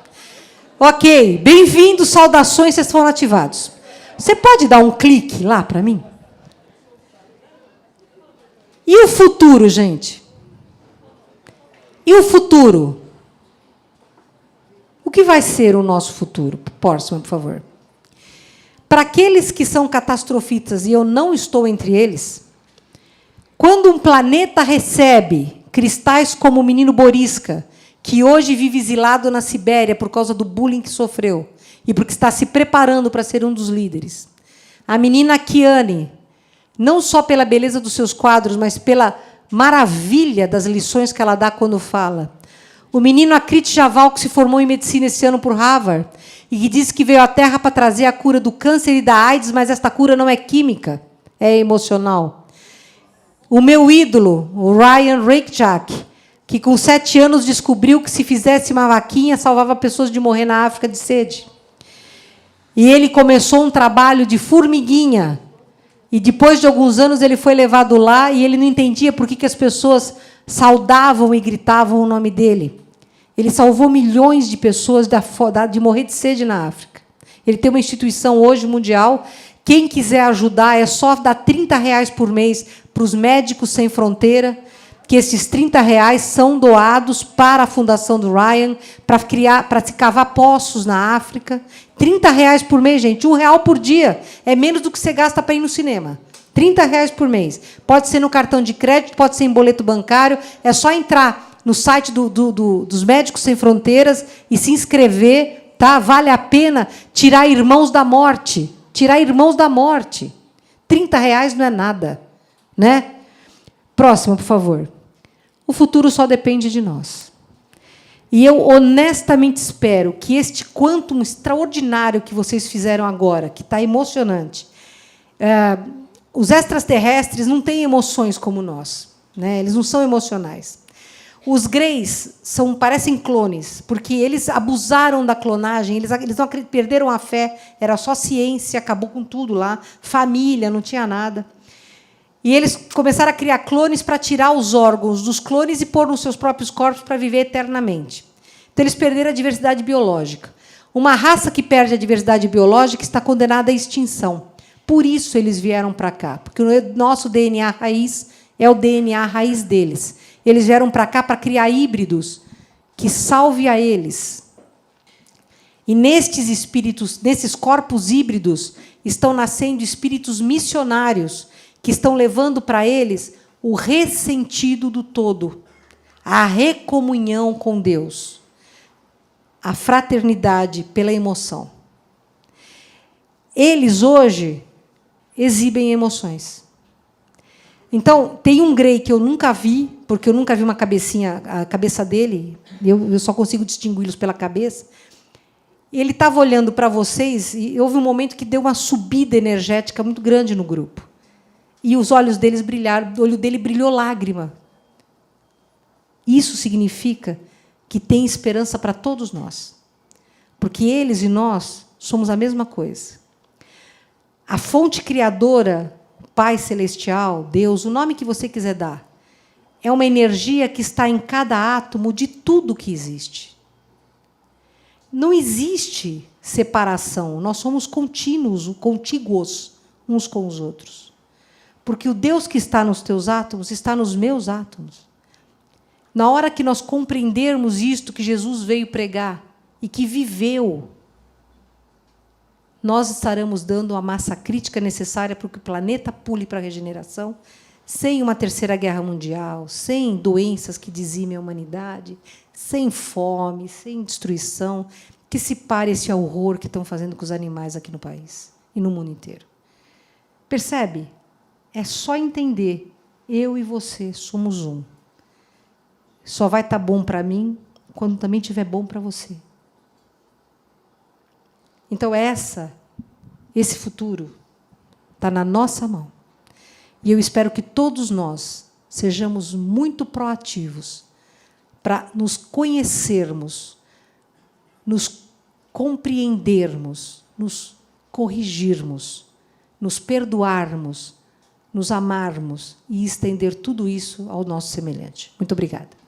Ok, bem-vindos, saudações, vocês foram ativados. Você pode dar um clique lá para mim? E o futuro, gente? E o futuro? O que vai ser o nosso futuro? Próximo, por favor. Para aqueles que são catastrofistas, e eu não estou entre eles, quando um planeta recebe cristais como o menino Boriska, que hoje vive exilado na Sibéria por causa do bullying que sofreu e porque está se preparando para ser um dos líderes, a menina Kiane, não só pela beleza dos seus quadros, mas pela maravilha das lições que ela dá quando fala, o menino Akrit Javal, que se formou em medicina esse ano por Harvard e que disse que veio à Terra para trazer a cura do câncer e da AIDS, mas esta cura não é química, é emocional. O meu ídolo, o Ryan Reykjavik, que com 7 anos descobriu que se fizesse uma vaquinha salvava pessoas de morrer na África de sede. E ele começou um trabalho de formiguinha. E depois de alguns anos ele foi levado lá e ele não entendia por que as pessoas saudavam e gritavam o nome dele. Ele salvou milhões de pessoas de morrer de sede na África. Ele tem uma instituição hoje mundial. Quem quiser ajudar, é só dar R$30 por mês para os Médicos Sem Fronteira, que esses R$30 são doados para a Fundação do Ryan, para se cavar poços na África. R$30 por mês, gente, R$1 por dia. É menos do que você gasta para ir no cinema. R$30 por mês. Pode ser no cartão de crédito, pode ser em boleto bancário. É só entrar no site dos Médicos Sem Fronteiras e se inscrever. Tá? Vale a pena tirar irmãos da morte. Tirar irmãos da morte. R$30 não é nada. Né? Próximo, por favor. O futuro só depende de nós. E eu honestamente espero que este quantum extraordinário que vocês fizeram agora, que está emocionante, os extraterrestres não têm emoções como nós, né? Eles não são emocionais. Os Greys parecem clones, porque eles abusaram da clonagem, eles não perderam a fé, era só ciência, acabou com tudo lá, família, não tinha nada. E eles começaram a criar clones para tirar os órgãos dos clones e pôr nos seus próprios corpos para viver eternamente. Então, eles perderam a diversidade biológica. Uma raça que perde a diversidade biológica está condenada à extinção. Por isso, eles vieram para cá, porque o nosso DNA raiz é o DNA raiz deles. Eles vieram para cá para criar híbridos que salve a eles. E nestes espíritos, nesses corpos híbridos, estão nascendo espíritos missionários que estão levando para eles o ressentido do todo, a recomunhão com Deus, a fraternidade pela emoção. Eles, hoje, exibem emoções. Então, tem um Grey que eu nunca vi, porque eu nunca vi uma cabecinha, a cabeça dele, eu só consigo distingui-los pela cabeça. Ele estava olhando para vocês e houve um momento que deu uma subida energética muito grande no grupo. E os olhos deles brilharam, o olho dele brilhou lágrima. Isso significa que tem esperança para todos nós. Porque eles e nós somos a mesma coisa. A fonte criadora, Pai Celestial, Deus, o nome que você quiser dar, é uma energia que está em cada átomo de tudo que existe. Não existe separação. Nós somos contínuos, contíguos uns com os outros. Porque o Deus que está nos teus átomos está nos meus átomos. Na hora que nós compreendermos isto que Jesus veio pregar e que viveu, nós estaremos dando a massa crítica necessária para que o planeta pule para a regeneração, sem uma terceira guerra mundial, sem doenças que dizimem a humanidade, sem fome, sem destruição, que se pare esse horror que estão fazendo com os animais aqui no país e no mundo inteiro. Percebe? É só entender, eu e você somos um. Só vai estar bom para mim quando também estiver bom para você. Então, esse futuro está na nossa mão. E eu espero que todos nós sejamos muito proativos para nos conhecermos, nos compreendermos, nos corrigirmos, nos perdoarmos, nos amarmos e estender tudo isso ao nosso semelhante. Muito obrigada.